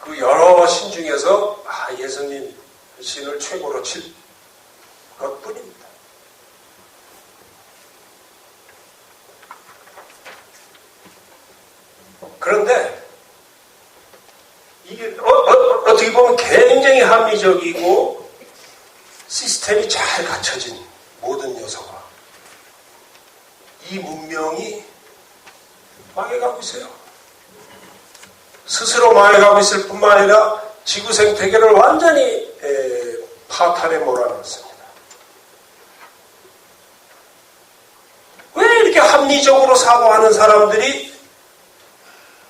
그 여러 신 중에서 예수님 신을 최고로 칠 것뿐입니다. 그런데 이게 어떻게 보면 굉장히 합리적이고 시스템이 잘 갖춰진 모든 요소가 이 문명이 망해가고 있어요. 스스로 망해가고 있을 뿐만 아니라 지구 생태계를 완전히 파탄에 몰아넣었습니다. 왜 이렇게 합리적으로 사고하는 사람들이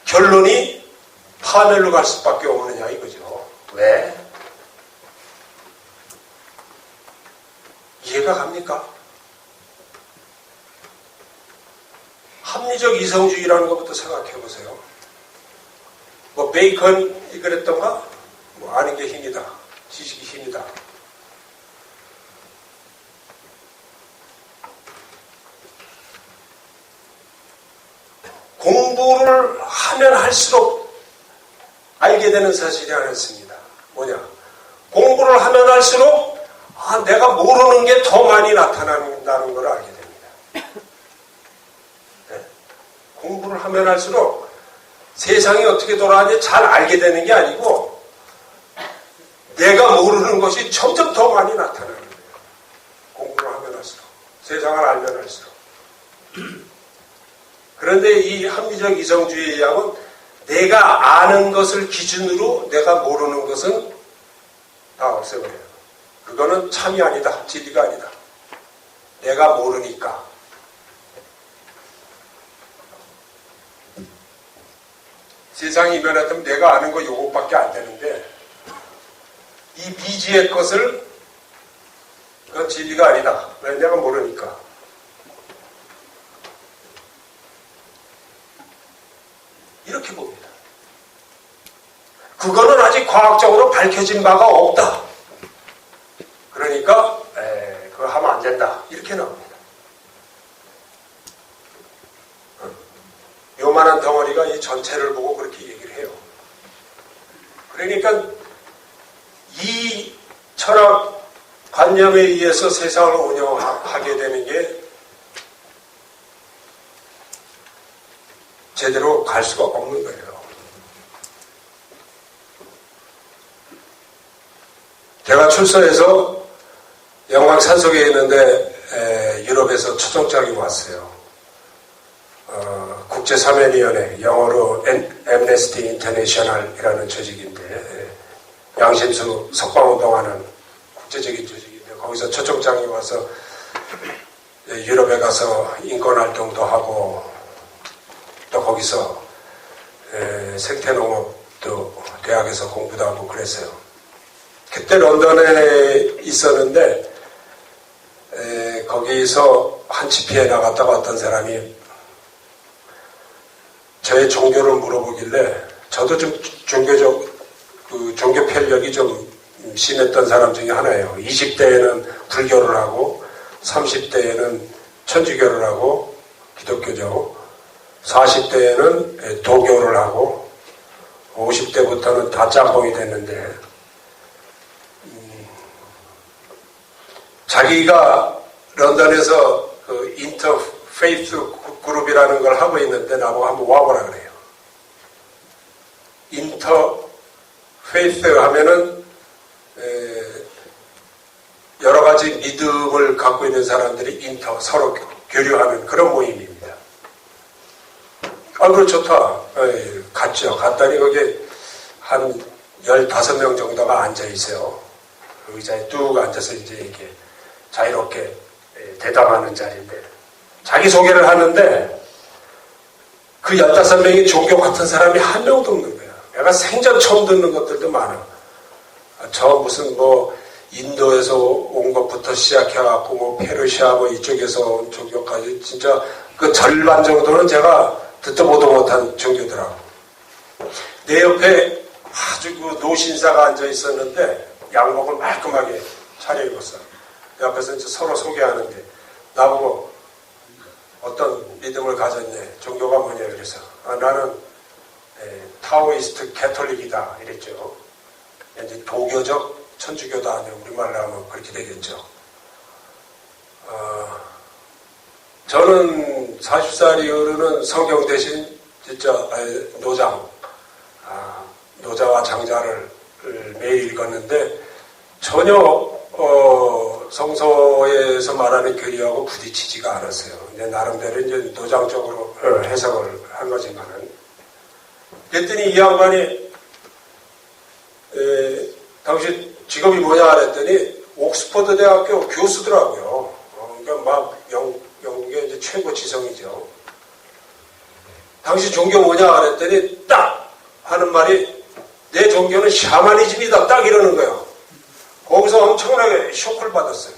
결론이 파멸로 갈 수밖에 없느냐 이거죠. 왜? 이해가 갑니까? 합리적 이성주의라는 것부터 생각해 보세요. 베이컨이 그랬던가? 아는 게 힘이다. 지식이 힘이다. 공부를 하면 할수록 알게 되는 사실이 하나 있습니다. 뭐냐? 공부를 하면 할수록 내가 모르는 게 더 많이 나타난다는 걸 알게 됩니다. 네? 공부를 하면 할수록 세상이 어떻게 돌아가는지 잘 알게 되는 게 아니고 내가 모르는 것이 점점 더 많이 나타나는 거예요. 공부를 하면 할수록. 세상을 알면 할수록. 그런데 이 합리적 이성주의에 의하면 내가 아는 것을 기준으로 내가 모르는 것은 다 없애버려요. 그거는 참이 아니다. 진리가 아니다. 내가 모르니까. 세상이 이면했다면 내가 아는 거 요것밖에 안 되는데 이 미지의 것을 그건 진리가 아니다. 왜? 내가 모르니까. 이렇게 봅니다. 그거는 아직 과학적으로 밝혀진 바가 없다. 그러니까 그거 하면 안 된다. 이렇게 나옵니다. 요만한 덩어리가 이 전체를 보고 그렇게 얘기를 해요. 그러니까 이 철학 관념에 의해서 세상을 운영하게 되는 게 제대로 갈 수가 없는 거예요. 제가 출소해서 영광 산속에 있는데 유럽에서 초청장이 왔어요. 국제사면위원회, 영어로 엠네스티 인터내셔널이라는 조직인데 양심수 석방운동하는 국제적인 조직인데 거기서 초청장이 와서 유럽에 가서 인권활동도 하고 또 거기서 생태농업도 대학에서 공부도 하고 그랬어요. 그때 런던에 있었는데 거기서 한치피에 나갔다가 어떤 사람이 저의 종교를 물어보길래 저도 좀 종교 편력이 좀 심했던 사람 중에 하나예요. 20대에는 불교를 하고 30대에는 천주교를 하고 기독교죠. 40대에는 도교를 하고 50대부터는 다 짬뽕이 됐는데 자기가 런던에서 그 인터페이스 그룹이라는 걸 하고 있는데 나보고 한번 와보라 그래요. 인터페이스 하면은 여러 가지 믿음을 갖고 있는 사람들이 서로 교류하는 그런 모임입니다. 그래 좋다. 갔죠. 갔더니 거기 한 15명 정도가 앉아있어요. 의자에 뚝 앉아서 이제 이렇게 자유롭게 대담하는 자리인데 자기소개를 하는데 그 15명이 종교 같은 사람이 한 명도 없는 거야. 내가 생전 처음 듣는 것들도 많아. 저 무슨 뭐 인도에서 온 것부터 시작해갖고 뭐 페르시아 뭐 이쪽에서 온 종교까지 진짜 그 절반 정도는 제가 듣도 보도 못한 종교더라고. 내 옆에 아주 그 노신사가 앉아 있었는데 양복을 말끔하게 차려입었어. 옆에서 이제 서로 소개하는데 나보고 어떤 믿음을 가졌네, 종교가 뭐냐 그래서 나는 타오이스트 캐톨릭이다 이랬죠. 이제 도교적 천주교도 아니고 우리말로 하면 그렇게 되겠죠. 저는 40살 이후로는 성경 대신 진짜 노자와 장자를 매일 읽었는데 전혀 성서에서 말하는 교리하고 부딪히지가 않았어요. 근데 나름대로 이제 노장적으로 해석을 한 거지만은. 그랬더니 이 양반이 당시 직업이 뭐냐 그랬더니 옥스퍼드 대학교 교수더라고요. 그러니까 막 영국의 이제 최고 지성이죠. 당시 종교 뭐냐 그랬더니 딱 하는 말이 내 종교는 샤머니즘이다 딱 이러는 거예요. 거기서 엄청나게 쇼크를 받았어요.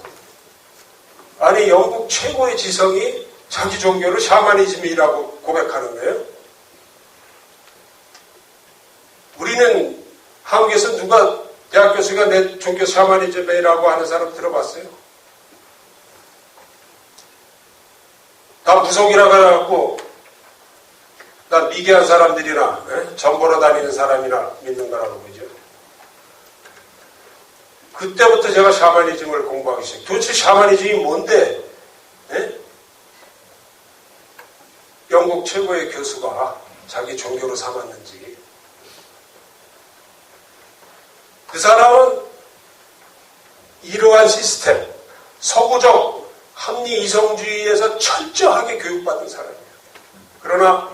아니 영국 최고의 지성이 자기 종교를 샤머니즘이라고 고백하는 거예요. 우리는 한국에서 누가 대학 교수가 내 종교 샤머니즘이라고 하는 사람 들어봤어요? 다 무속이라고 해갖고 나 미개한 사람들이나 점 보러 다니는 사람이나 믿는 거라고 보죠. 그때부터 제가 샤머니즘을 공부하기 시작했어요. 도대체 샤머니즘이 뭔데 영국 최고의 교수가 자기 종교로 삼았는지. 그 사람은 이러한 시스템, 서구적 합리 이성주의에서 철저하게 교육받은 사람이에요. 그러나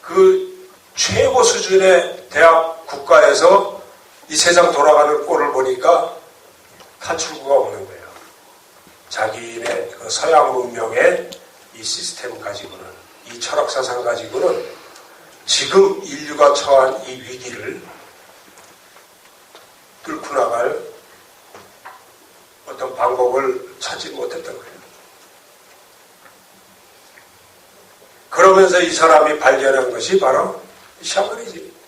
그 최고 수준의 대학 국가에서 이 세상 돌아가는 꼴을 보니까 탈출구가 없는 거예요. 자기네 그 서양 문명의 이 시스템 가지고는, 이 철학 사상 가지고는 지금 인류가 처한 이 위기를 뚫고 나갈 어떤 방법을 찾지 못했던 거예요. 그러면서 이 사람이 발견한 것이 바로 샤머니즘입니다.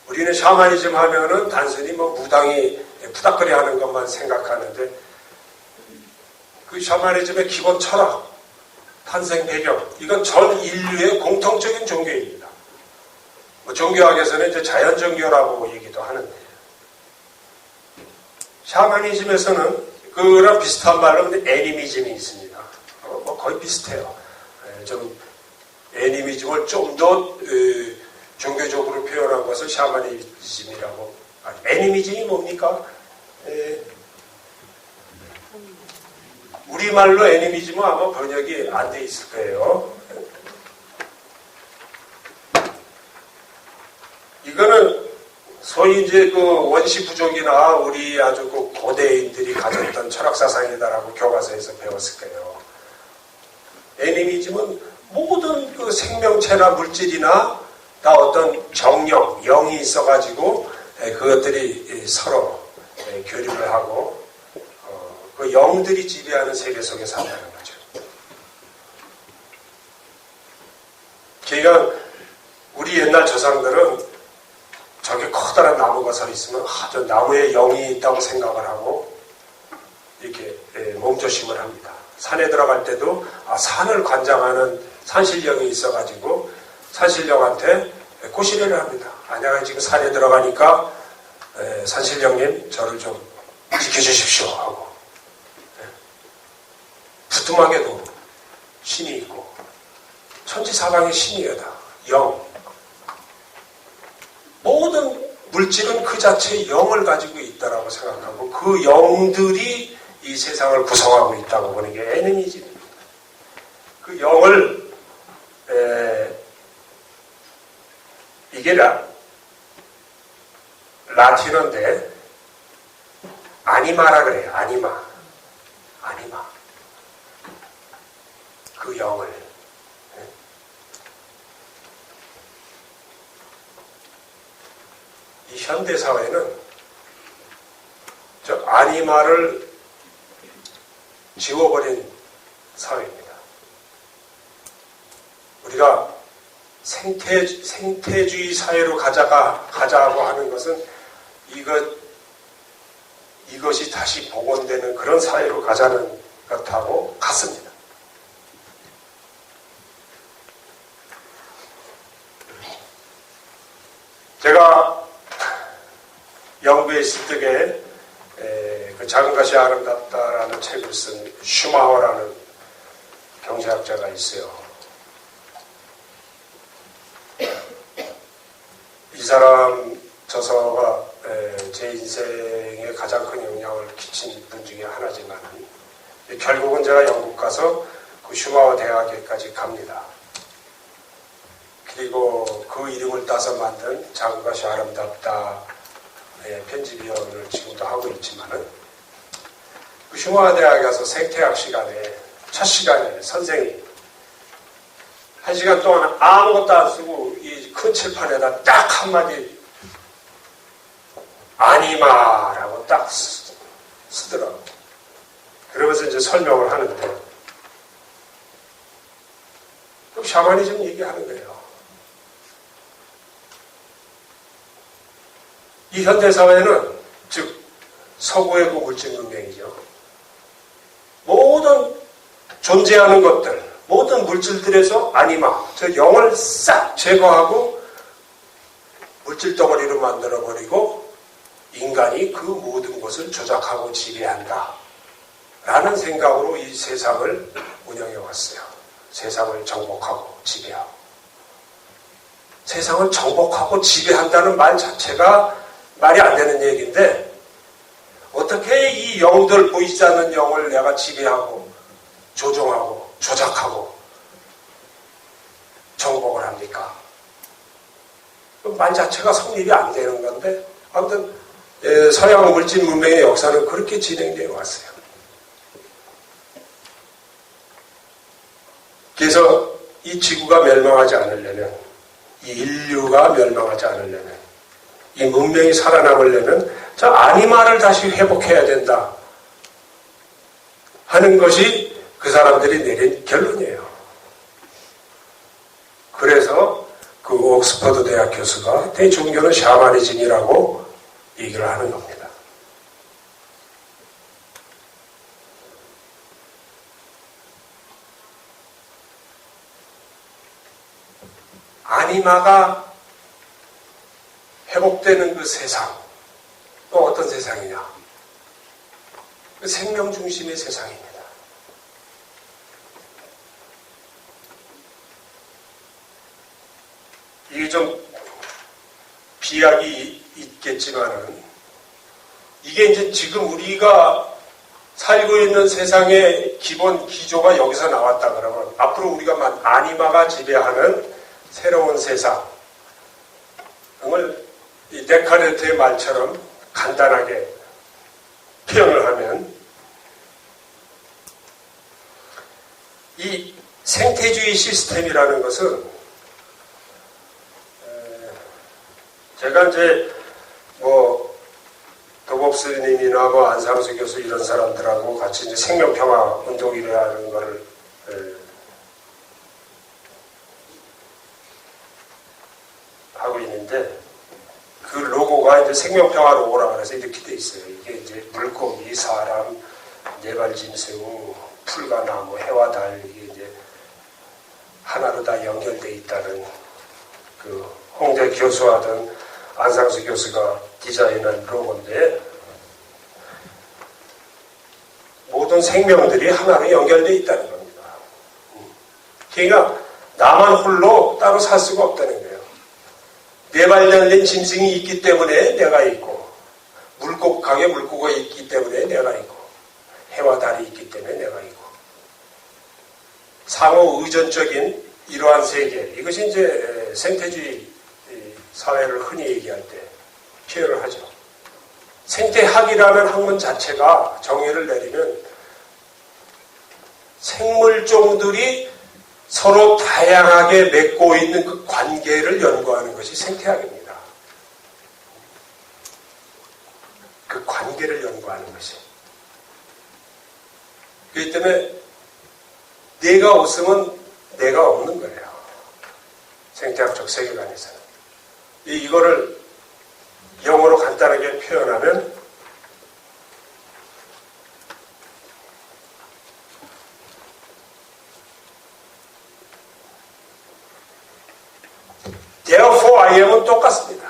우리는 샤머니즘 하면은 단순히 뭐 무당이 푸닥거리 하는 것만 생각하는데 그 샤머니즘의 기본 철학, 탄생 배경, 이건 전 인류의 공통적인 종교입니다. 뭐 종교학에서는 이제 자연 종교라고 얘기도 하는데 샤머니즘에서는 그런 비슷한 말로 애니미즘이 있습니다. 뭐 거의 비슷해요. 좀 애니미즘을 좀 더 종교적으로 표현한 것을 샤머니즘이라고. 애니미즘이 뭡니까? 우리말로 애니미즘은 아마 번역이 안 돼 있을 거예요. 이거는 소위 이제 그 원시 부족이나 우리 아주 그 고대인들이 가졌던 철학 사상이다라고 교과서에서 배웠을 거예요. 애니미즘은 모든 그 생명체나 물질이나 다 어떤 정령, 영이 있어가지고 그것들이 서로 교류를 하고 그 영들이 지배하는 세계 속에 산다는 거죠. 그러니까 우리 옛날 조상들은 저기 커다란 나무가 서 있으면 저 나무에 영이 있다고 생각을 하고 이렇게 몸조심을 합니다. 산에 들어갈 때도 산을 관장하는 산신령이 있어가지고 산신령한테 고시례를 합니다. 내가 지금 산에 들어가니까 산신령님 저를 좀 지켜주십시오 하고. 부뚜막에도 신이 있고 천지사방에 신이여 다 영. 모든 물질은 그 자체의 영을 가지고 있다라고 생각하고 그 영들이 이 세상을 구성하고 있다고 보는 게 애니미즘입니다. 그 영을 이게 라틴어인데 아니마라 그래요. 아니마. 그 영을. 이 현대사회는 저 아니마를 지워버린 사회입니다. 우리가 생태주의 사회로 가자고 하는 것은 이것이 다시 복원되는 그런 사회로 가자는 것하고 같습니다. 제가 영국에 있을 적에 그 작은 것이 아름답다라는 책을 쓴 슈마허라는 경제학자가 있어요. 이 사람 저서가 제 인생에 가장 큰 영향을 끼친 분 중에 하나지만 결국은 제가 영국 가서 그 슈마허 대학에까지 갑니다. 그리고 그 이름을 따서 만든 작은 것이 아름답다 편집위원을 지금도 하고 있지만은 그 슈마허 대학에 가서 생태학 시간에 첫 시간에 선생이 1시간 동안 아무것도 안 쓰고 이 큰 칠판에다 딱 한마디 아니마라고 딱 쓰더라고요. 그러면서 이제 설명을 하는데 또 샤머니즘 얘기하는 거예요. 이 현대사회는 즉 서구의 그 물질 문명이죠. 모든 존재하는 것들 모든 물질들에서 아니마, 즉 영을 싹 제거하고 물질 덩어리로 만들어버리고 인간이 그 모든 것을 조작하고 지배한다 라는 생각으로 이 세상을 운영해왔어요. 세상을 정복하고 지배하고. 세상을 정복하고 지배한다는 말 자체가 말이 안 되는 얘기인데 어떻게 이 영들 보이지 않는 영을 내가 지배하고 조종하고 조작하고 정복을 합니까? 말 자체가 성립이 안 되는 건데 아무튼 서양 물질 문명의 역사는 그렇게 진행되어 왔어요. 그래서 이 지구가 멸망하지 않으려면 이 인류가 멸망하지 않으려면 이 문명이 살아남으려면 저 아니마를 다시 회복해야 된다 하는 것이 그 사람들이 내린 결론이에요. 그래서 그 옥스퍼드 대학 교수가 대종교는 샤머니즘이라고 얘기를 하는 겁니다. 아니마가 회복되는 그 세상, 또 어떤 세상이냐? 그 생명 중심의 세상입니다. 이게 좀 비약이 있겠지만은 이게 이제 지금 우리가 살고 있는 세상의 기본 기조가 여기서 나왔다 그러면 앞으로 우리가 아니마가 지배하는 새로운 세상을 이 데카르트의 말처럼 간단하게 표현을 하면 이 생태주의 시스템이라는 것은 제가 이제 도법스님이나 안상수 교수 이런 사람들하고 같이 이제 생명평화 운동이라는 거를 하고 있는데 그 로고가 이제 생명평화 로고라 그래서 이렇게 돼 있어요. 이게 이제 물고기, 사람, 네발짐승, 풀과 나무, 해와 달 이게 이제 하나로 다 연결돼 있다는 그 홍대 교수하던 안상수 교수가 디자인한 로고인데 모든 생명들이 하나로 연결되어 있다는 겁니다. 그러니까 나만 홀로 따로 살 수가 없다는 거예요. 네 발 달린 짐승이 있기 때문에 내가 있고 강에 물고기가 있기 때문에 내가 있고 해와 달이 있기 때문에 내가 있고 상호 의존적인 이러한 세계 이것이 이제 생태주의 사회를 흔히 얘기할 때 표현을 하죠. 생태학이라는 학문 자체가 정의를 내리면 생물종들이 서로 다양하게 맺고 있는 그 관계를 연구하는 것이 생태학입니다. 그 관계를 연구하는 것이. 그렇기 때문에 내가 없으면 내가 없는 거예요. 생태학적 세계관에서는. 이거를 영어로 간단하게 표현하면 Therefore I am은 똑같습니다.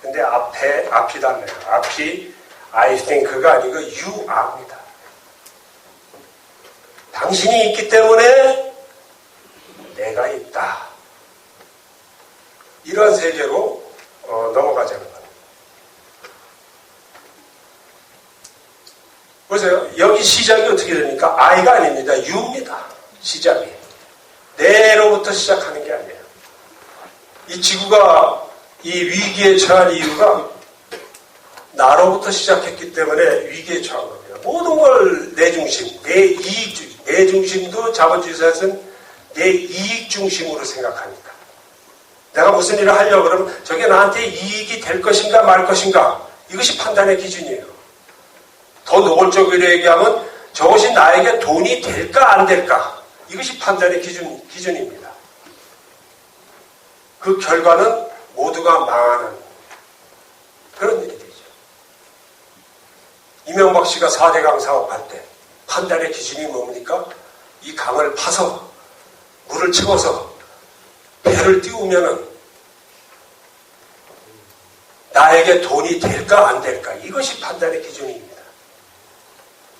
근데 앞이 달라요. 앞이 I think가 아니고 you are입니다. 당신이 있기 때문에 내가 있다. 이런 세계로 넘어가자는 겁니다. 보세요. 여기 시작이 어떻게 됩니까? I가 아닙니다. U입니다. 시작이. 내로부터 시작하는 게 아니에요. 이 지구가 이 위기에 처한 이유가 나로부터 시작했기 때문에 위기에 처한 겁니다. 모든 걸 내 중심, 내 이익주의, 내 중심도 자본주의사에서는 내 이익 중심으로 생각하니까. 내가 무슨 일을 하려고 그러면 저게 나한테 이익이 될 것인가 말 것인가 이것이 판단의 기준이에요. 더 노골적으로 얘기하면 저것이 나에게 돈이 될까 안 될까 이것이 판단의 기준입니다. 그 결과는 모두가 망하는 그런 일이 되죠. 이명박 씨가 4대강 사업할 때 판단의 기준이 뭡니까? 이 강을 파서 물을 채워서 배를 띄우면은 나에게 돈이 될까 안 될까 이것이 판단의 기준입니다.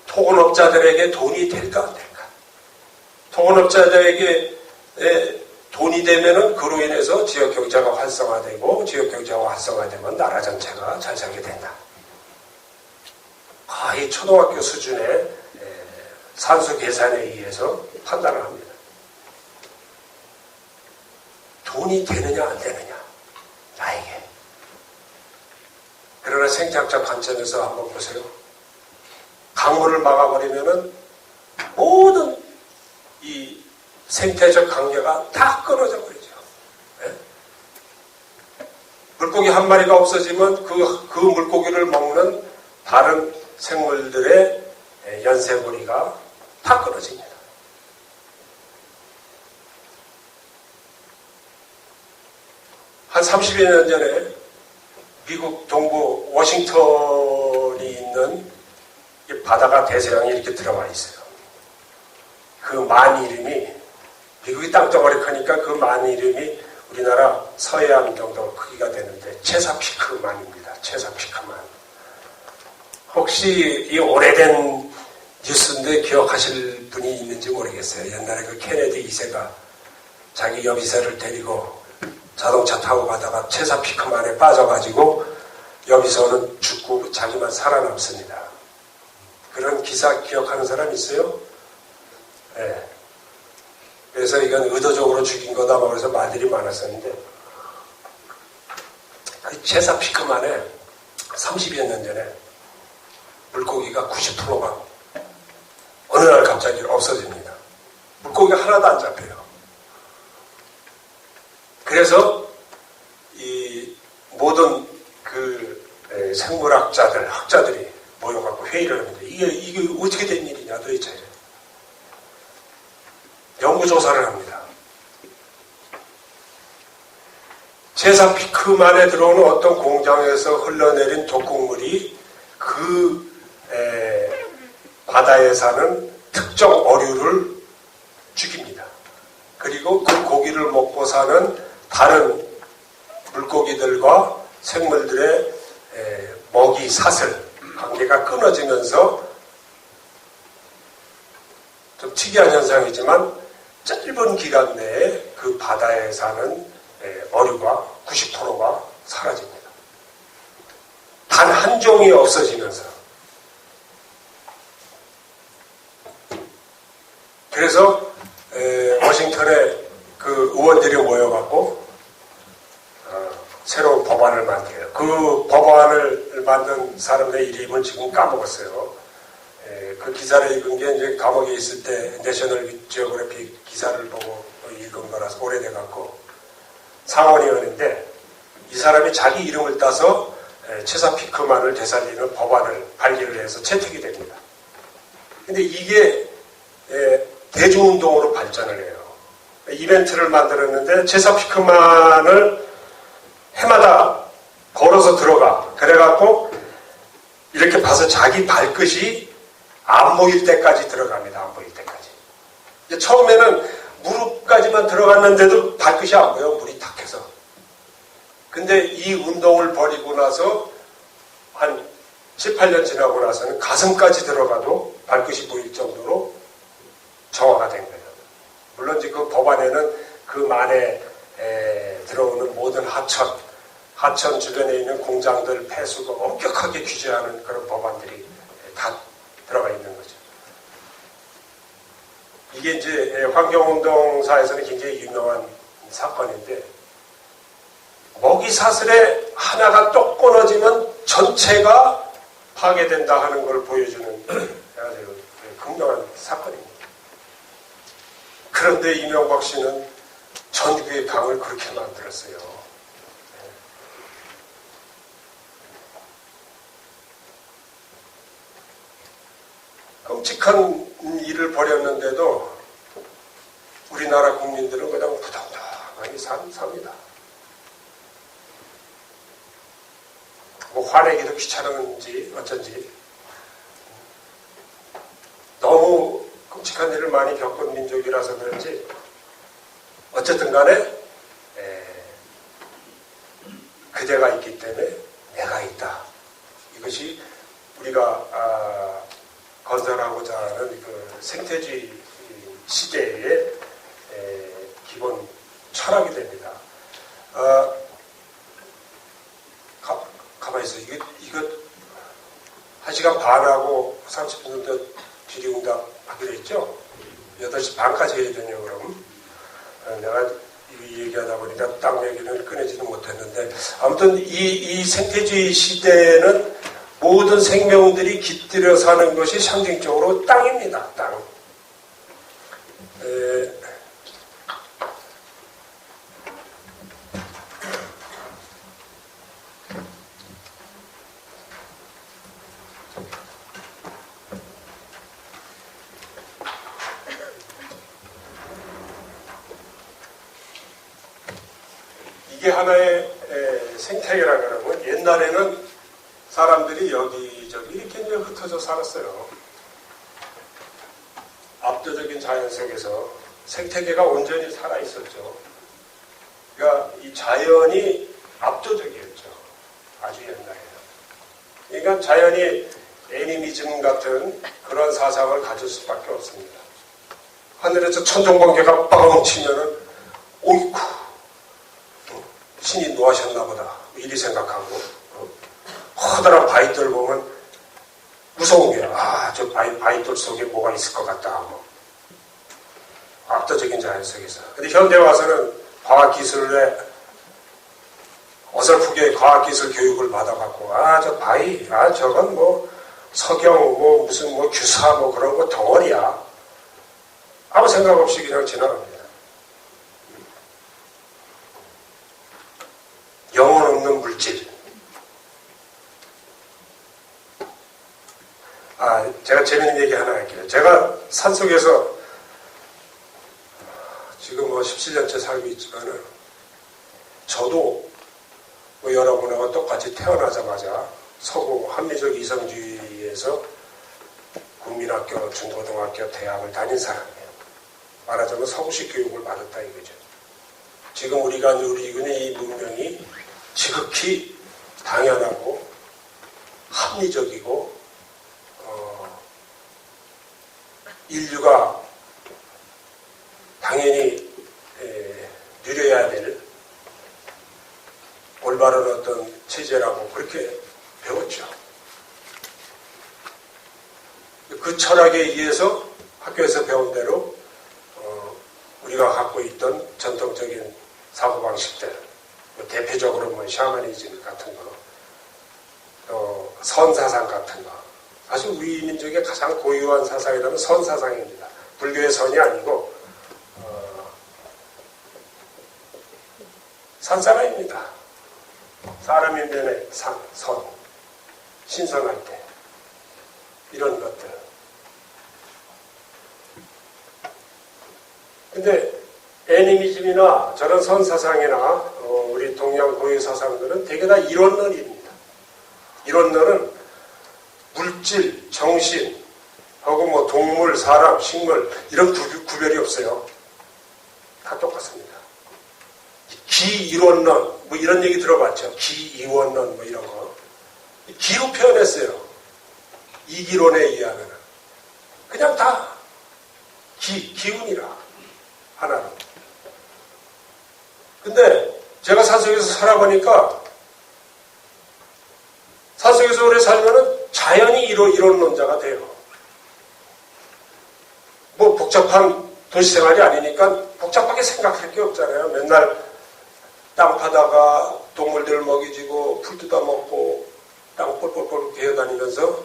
토건업자들에게 돈이 될까 안 될까. 토건업자들에게 돈이 되면은 그로 인해서 지역 경제가 활성화되고 지역 경제가 활성화되면 나라 전체가 잘 살게 된다. 거의 초등학교 수준의 산수 계산에 의해서 판단을 합니다. 돈이 되느냐 안 되느냐 나에게. 그러나 생태학적 관점에서 한번 보세요. 강물을 막아버리면은 모든 이 생태적 관계가 다 끊어져 버리죠. 네? 물고기 한 마리가 없어지면 그 물고기를 먹는 다른 생물들의 연쇄고리가 다 끊어집니다. 한 30여 년 전에 미국 동부 워싱턴이 있는 바다가 대서양이 이렇게 들어와 있어요. 그 만 이름이 미국이 땅덩어리 크니까 그 만 이름이 우리나라 서해안 정도 크기가 되는데 체사피크만입니다. 체사피크만. 혹시 이 오래된 뉴스인데 기억하실 분이 있는지 모르겠어요. 옛날에 그 케네디 2세가 자기 여비서를 데리고 자동차 타고 가다가 체사피크만에 빠져가지고 여기서는 죽고 자기만 살아남습니다. 그런 기사 기억하는 사람 있어요? 네. 그래서 이건 의도적으로 죽인 거다 그래서 말들이 많았었는데 그 체사피크만에 30여 년 전에 물고기가 90%가 어느 날 갑자기 없어집니다. 물고기가 하나도 안 잡혀요. 그래서 이 모든 그 생물학자들, 학자들이 모여갖고 회의를 합니다. 이게 어떻게 된 일이냐 도대체. 연구조사를 합니다. 체사피크만에 들어오는 어떤 공장에서 흘러내린 독극물이 그 바다에 사는 특정 어류를 죽입니다. 그리고 그 고기를 먹고 사는 다른 물고기들과 생물들의 먹이 사슬 관계가 끊어지면서 좀 특이한 현상이지만 짧은 기간 내에 그 바다에 사는 어류가 90%가 사라집니다. 단 한 종이 없어지면서. 그래서 워싱턴에 그 의원들이 모여갖고 새로운 법안을 만들어요. 그 법안을 만든 사람의 이름을 지금 까먹었어요. 그 기사를 읽은 게 이제 감옥에 있을 때 내셔널 지오그래피 기사를 보고 읽은 거라서 오래돼갖고 상원의원인데 이 사람이 자기 이름을 따서 체사피크만을 되살리는 법안을 발의를 해서 채택이 됩니다. 근데 이게 대중운동으로 발전을 해요. 이벤트를 만들었는데 체사피크만을 해마다 걸어서 들어가. 그래갖고 이렇게 봐서 자기 발끝이 안 보일 때까지 들어갑니다. 안 보일 때까지. 처음에는 무릎까지만 들어갔는데도 발끝이 안 보여. 물이 탁해서. 근데 이 운동을 벌이고 나서 한 7, 8년 지나고 나서는 가슴까지 들어가도 발끝이 보일 정도로 정화가 된 거예요. 물론 이제 그 법안에는 그 만에 들어오는 모든 하천 주변에 있는 공장들 폐수가 엄격하게 규제하는 그런 법안들이 다 들어가 있는 거죠. 이게 이제 환경운동사에서는 굉장히 유명한 사건인데 먹이 사슬에 하나가 똑 끊어지면 전체가 파괴된다 하는 걸 보여주는 아주 극명한 사건입니다. 그런데 이명박 씨는 전국의 강을 그렇게 만들었어요. 끔찍한 일을 벌였는데도 우리나라 국민들은 그냥 부당당하게 삽니다. 뭐 화내기도 귀찮은지 어쩐지 너무 끔찍한 일을 많이 겪은 민족이라서 그런지 어쨌든 간에 그대가 있기 때문에 내가 있다. 이것이 우리가 건설하고자 하는 그 생태주의 시대의 기본 철학이 됩니다. 가만히 있어. 이거 1시간 반하고 30분 정도 질의응답 하기로 했죠? 8시 반까지 해야 되냐, 그럼? 내가 이 얘기하다 보니까 땅 얘기는 꺼내지는 못했는데, 아무튼 이 생태주의 시대에는 모든 생명들이 깃들여 사는 것이 상징적으로 땅입니다, 땅. 이게 하나의 생태계라 그러면 옛날에는 사람들이 여기저기 이렇게 이제 흩어져 살았어요. 압도적인 자연 속에서 생태계가 온전히 살아있었죠. 그러니까 이 자연이 압도적이었죠. 아주 옛날에는. 그러니까 자연이 애니미즘 같은 그런 사상을 가질 수밖에 없습니다. 하늘에서 천둥번개가 빵 치면은 오이쿠 하셨나 보다 이리 생각하고 커다란 바위돌 보면 무서운 게 저 바위돌 속에 뭐가 있을 것 같다 압도적인 자연 속에서. 근데 현대 와서는 과학기술에 어설프게 과학기술 교육을 받아갖고 저 바위 저건 뭐 석영 무슨 규사 그런 거 덩어리야 아무 생각 없이 그냥 지나갑니다. 영혼 없는 물질. 제가 재밌는 얘기 하나 할게요. 제가 산속에서 지금 17년째 살고 있지만은 저도 여러분하고 똑같이 태어나자마자 서구 합리적 이성주의에서 국민학교, 중고등학교, 대학을 다닌 사람이에요. 말하자면 서구식 교육을 받았다 이거죠. 지금 우리가 누리고 있는 이 문명이 지극히 당연하고 합리적이고 인류가 당연히 누려야 될 올바른 어떤 체제라고 그렇게 배웠죠. 그 철학에 의해서 학교에서 배운 대로 우리가 갖고 있던 전통적인 사고방식들, 대표적으로 샤머니즘 같은 거, 또 선사상 같은 거. 사실 우리 민족의 가장 고유한 사상이라면 선사상입니다. 불교의 선이 아니고 산사랑입니다. 사람의 면에 선, 신선할 때 이런 것들. 근데 애니미즘이나 저런 선사상이나 우리 동양 고유 사상들은 대개 다 이론론입니다. 이론론은 물질, 정신, 하고 동물, 사람, 식물 이런 구별이 없어요. 다 똑같습니다. 기이론론 이런 얘기 들어봤죠. 기이원론 이런 거. 기로 표현했어요. 이기론에 의하면 그냥 다 기운이라 하나로. 근데 제가 산속에서 살아보니까 산속에서 오래 살면은 자연히 이론론자가 돼요. 복잡한 도시생활이 아니니까 복잡하게 생각할 게 없잖아요. 맨날 땅 파다가 동물들 먹이지고 풀 뜯어 먹고 땅 뻘뻘뻘 기어다니면서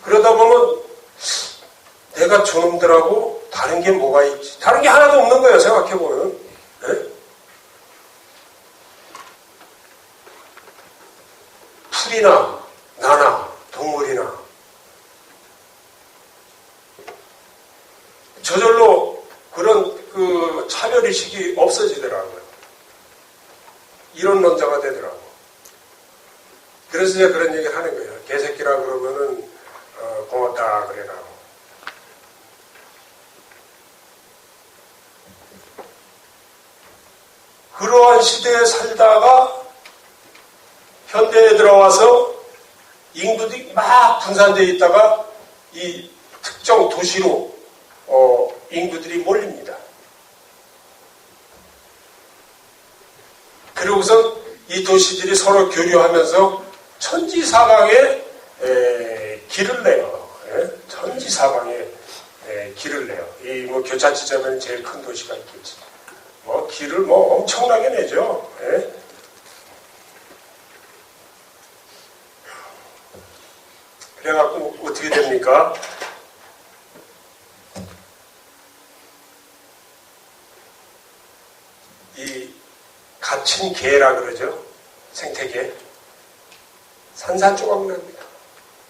그러다 보면 내가 저놈들하고 다른 게 뭐가 있지? 다른 게 하나도 없는 거예요. 생각해보면. 네? 풀이나 나나 동물이나 저절로 그런 차별의식이 없어지더라고요. 이론론자가 되더라고. 그래서 제가 그런 얘기를 하는 거예요. 개새끼라 그러면은 고맙다 그래라고. 그러한 시대에 살다가 현대에 들어와서 인구들이 막 분산되어 있다가 이 특정 도시로 인구들이 몰립니다. 그리고서 이 도시들이 서로 교류하면서 천지사방에 길을 내요. 천지사방에 길을 내요. 이 교차지점에는 제일 큰 도시가 있겠지. 길을 엄청나게 내죠. 그래갖고 어떻게 됩니까? 이 갇힌 개라 그러죠. 생태계. 산산조각 납니다.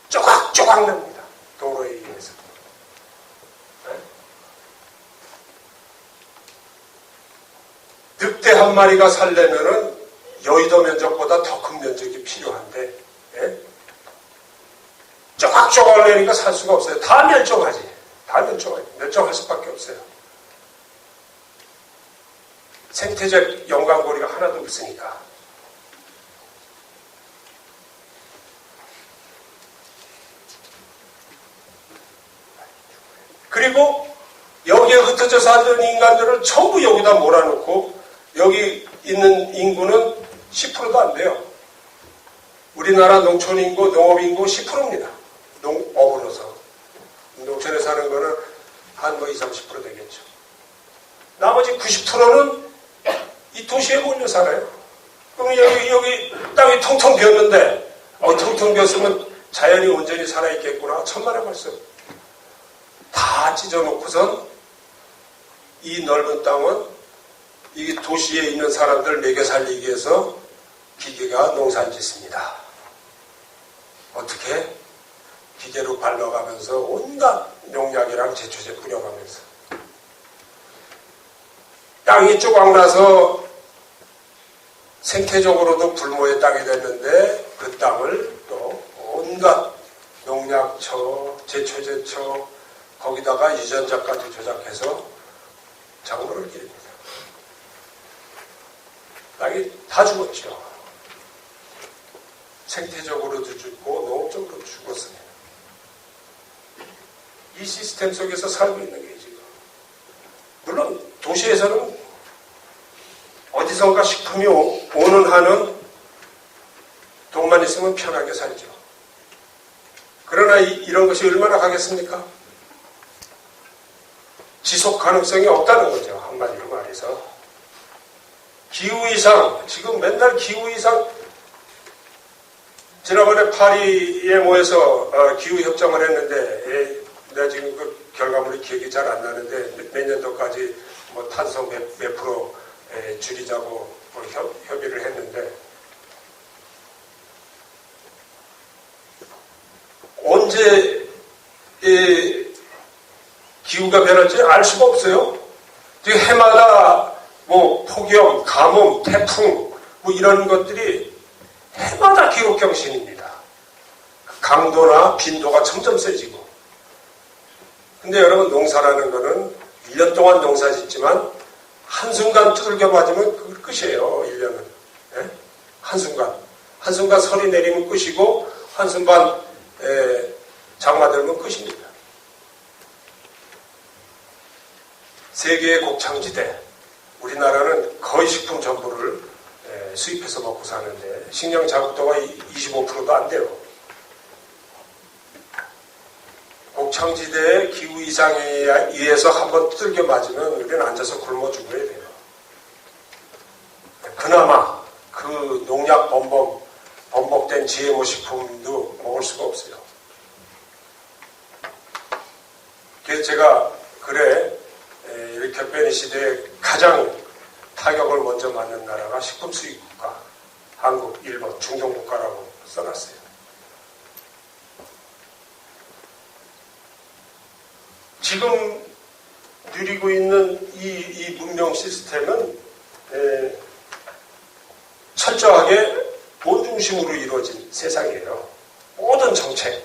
조각조각 납니다. 도로에 의해서. 늑대 한 마리가 살려면은 여의도 면적보다 더 큰 면적이 필요한데, 조각조각 내니까 살 수가 없어요. 다 멸종하지. 다 멸종하지. 멸종할 수밖에 없어요. 생태적 연관고리가 하나도 없으니까. 그리고 여기에 흩어져 살던 인간들을 전부 여기다 몰아놓고 여기 있는 인구는 10%도 안 돼요. 우리나라 농촌인구, 농업인구 10%입니다. 농업으로서. 농촌에 사는 거는 한 20, 30% 되겠죠. 나머지 90%는 이 도시에 몰려 살아요. 그럼 여기 땅이 텅텅 비었는데, 텅텅 비었으면 자연이 온전히 살아있겠구나. 천만의 말씀. 다 찢어놓고선 이 넓은 땅은 이 도시에 있는 사람들 먹여 살리기 위해서 기계가 농사를 짓습니다. 어떻게? 기계로 밟아가면서 온갖 농약이랑 제초제 뿌려가면서 땅이 조각나서 생태적으로도 불모의 땅이 됐는데 그 땅을 또 온갖 농약처, 제초제처 거기다가 유전자까지 조작해서 작물을 기릅니다. 땅이 다 죽었죠. 생태적으로도 죽고 농업적으로도 죽었습니다. 이 시스템 속에서 살고 있는 게 지금. 물론 도시에서는 어디선가 식품이 오는 한은 돈만 있으면 편하게 살죠. 그러나 이런 것이 얼마나 가겠습니까? 지속 가능성이 없다는 거죠. 한마디로 말해서. 기후이상, 지금 맨날 기후이상, 지난번에 파리에 모여서 기후협정을 했는데, 내가 지금 그 결과물이 기억이 잘 안 나는데, 몇 년도까지 뭐 탄소 몇 프로 줄이자고 협의를 했는데, 언제 기후가 변할지 알 수가 없어요. 해마다 뭐 폭염, 가뭄, 태풍 뭐 이런 것들이 해마다 기록경신입니다. 강도나 빈도가 점점 세지고. 근데 여러분 농사라는 거는 1년 동안 농사 짓지만 한순간 두들겨 맞으면 그걸 끝이에요. 1년은. 네? 한순간 설이 내리면 끝이고 한순간 장마 들면 끝입니다. 세계의 곡창지대, 우리나라는 거의 식품 전부를 수입해서 먹고 사는데 식량 자급도가 25%도 안 돼요. 곡창지대의 기후 이상에 의해서 한번 두들겨 맞으면 우리는 앉아서 굶어 죽어야 돼요. 그나마 그 농약 번복된 GMO 식품도 먹을 수가 없어요. 그래서 제가 이렇게 격변의 시대에 가장 타격을 먼저 맞는 나라가 식품 수입 국가, 한국, 일본, 중동 국가라고 써놨어요. 지금 누리고 있는 이 문명 시스템은 철저하게 돈 중심으로 이루어진 세상이에요. 모든 정책,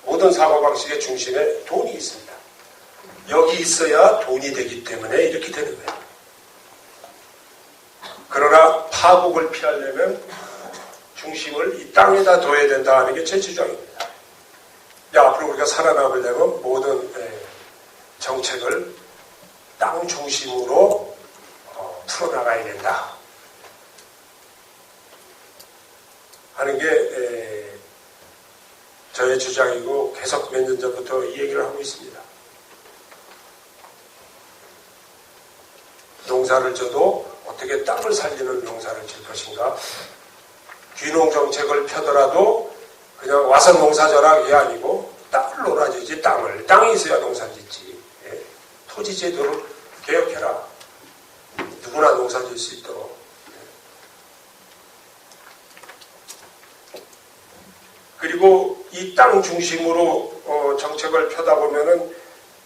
모든 사고방식의 중심에 돈이 있습니다. 여기 있어야 돈이 되기 때문에 이렇게 되는 거예요. 그러나 파국을 피하려면 중심을 이 땅에다 둬야 된다 하는 게 제 주장입니다. 앞으로 우리가 살아남으려면 모든 정책을 땅 중심으로 풀어나가야 된다 하는 게 저의 주장이고 계속 몇 년 전부터 이 얘기를 하고 있습니다. 농사를 져도 어떻게 땅을 살리는 농사를 질 것인가. 귀농 정책을 펴더라도 그냥 와서 농사 져라 이게 아니고 땅을 놀아주지. 땅이 있어야 농사 짓지. 토지 제도를 개혁해라. 누구나 농사 질 수 있도록. 그리고 이 땅 중심으로 정책을 펴다 보면은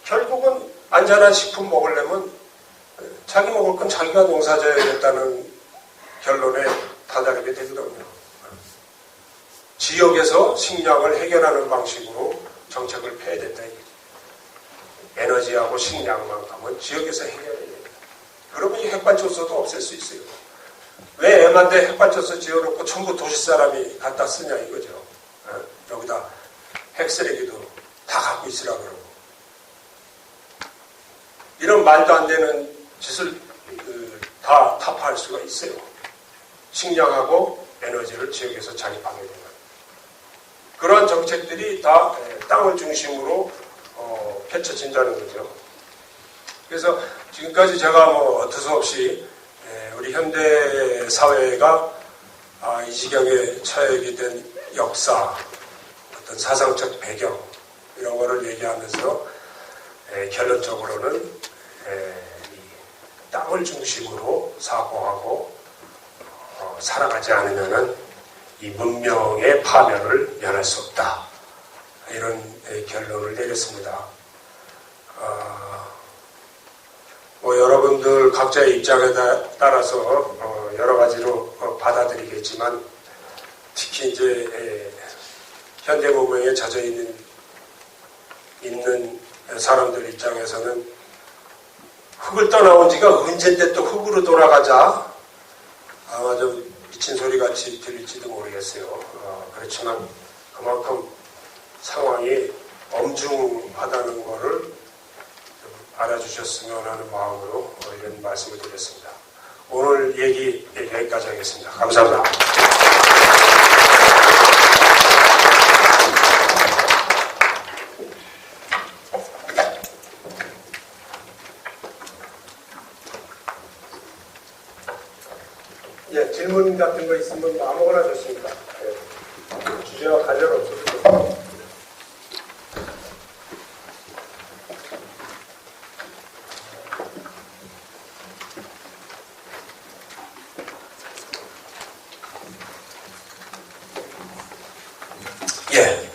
결국은 안전한 식품 먹으려면 자기 먹을 건 자기가 농사 져야겠다는 결론에 다다르게 되거든요. 지역에서 식량을 해결하는 방식으로 정책을 펴야 된다 이거죠. 에너지하고 식량만큼은 지역에서 해결해야 됩니다. 그러면 이 핵발전소도 없앨 수 있어요. 왜 애만데 핵발전소 지어놓고 전부 도시 사람이 갖다 쓰냐 이거죠. 여기다 핵쓰레기도 다 갖고 있으라 그러고. 이런 말도 안 되는 짓을 다 타파할 수가 있어요. 식량하고 에너지를 지역에서 자립하게 되는 그러한 정책들이 다 땅을 중심으로 펼쳐진다는 거죠. 그래서 지금까지 제가 뭐 어쩔 수 없이 우리 현대 사회가 이 지경에 처하게 된 역사, 어떤 사상적 배경 이런 거를 얘기하면서 결론적으로는 땅을 중심으로 사고하고 살아가지 않으면은 이 문명의 파멸을 면할 수 없다. 이런 결론을 내렸습니다. 뭐 여러분들 각자의 입장에 따라서 여러 가지로 받아들이겠지만 특히 이제 현대 문명에 젖어 있는 사람들 입장에서는 흙을 떠나온 지가 언젠데 또 흙으로 돌아가자 아마 좀 미친 소리 같이 들릴지도 모르겠어요. 그렇지만 그만큼 상황이 엄중하다는 것을 알아주셨으면 하는 마음으로 이런 말씀을 드렸습니다. 오늘 얘기 여기까지 하겠습니다. 감사합니다. 예, 질문 같은 거 있으면 뭐 아무거나 좋습니다. 예, 주제와 관련 없어도 예.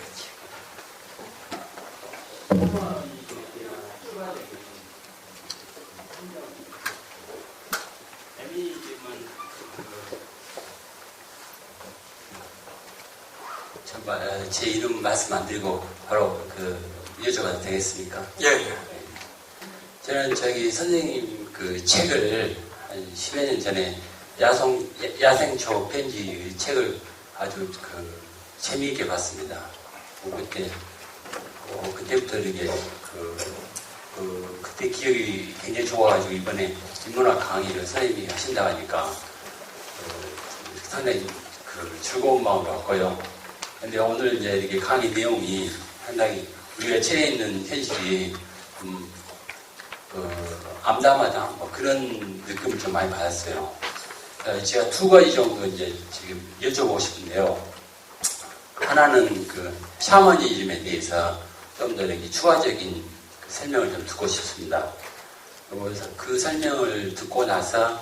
제 이름 말씀 안 드리고 바로 여쭤봐도 되겠습니까? 예. 저는 선생님 책을 한 10여 년 전에 야생초 편지 책을 아주 재미있게 봤습니다. 그때부터 이게 그때 기억이 굉장히 좋아가지고 이번에 인문학 강의를 선생님이 하신다 하니까 상당히 즐거운 마음으로 왔고요. 근데 오늘 이제 이렇게 강의 내용이 상당히 우리가 처해 있는 현실이 암담하다 뭐 그런 느낌을 좀 많이 받았어요. 제가 두 가지 정도 이제 지금 여쭤보고 싶은데요. 하나는 샤머니즘에 대해서 좀 더 이렇게 추가적인 설명을 좀 듣고 싶습니다. 그래서 그 설명을 듣고 나서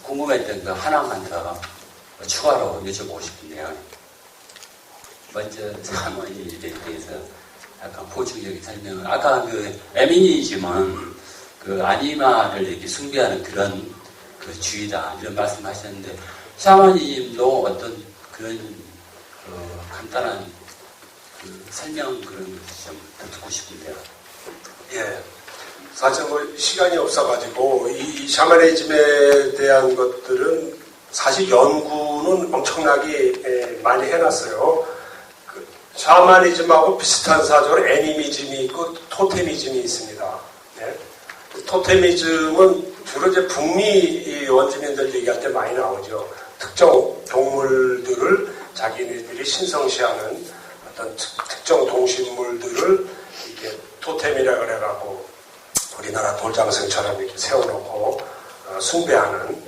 궁금했던 하나만 더 추가로 여쭤보고 싶은데요. 먼저 샤머니즘에 대해서 약간 보충적인 설명을 아까 에미니즘은 아니마를 이렇게 숭배하는 그런 주의다 이런 말씀하셨는데 샤머니즘도 어떤 그런 간단한 설명 그런 것 좀 듣고 싶은데요. 예. 사실 시간이 없어가지고 이 샤머니즘에 대한 것들은 사실 연구는 엄청나게 많이 해놨어요. 샤머니즘하고 비슷한 사조로 애니미즘이 있고 토테미즘이 있습니다. 네. 토테미즘은 주로 이제 북미 원주민들 얘기할 때 많이 나오죠. 특정 동물들을 자기네들이 신성시하는 어떤 특정 동식물들을 이렇게 토템이라 그래갖고 우리나라 돌장성처럼 이렇게 세워놓고 숭배하는.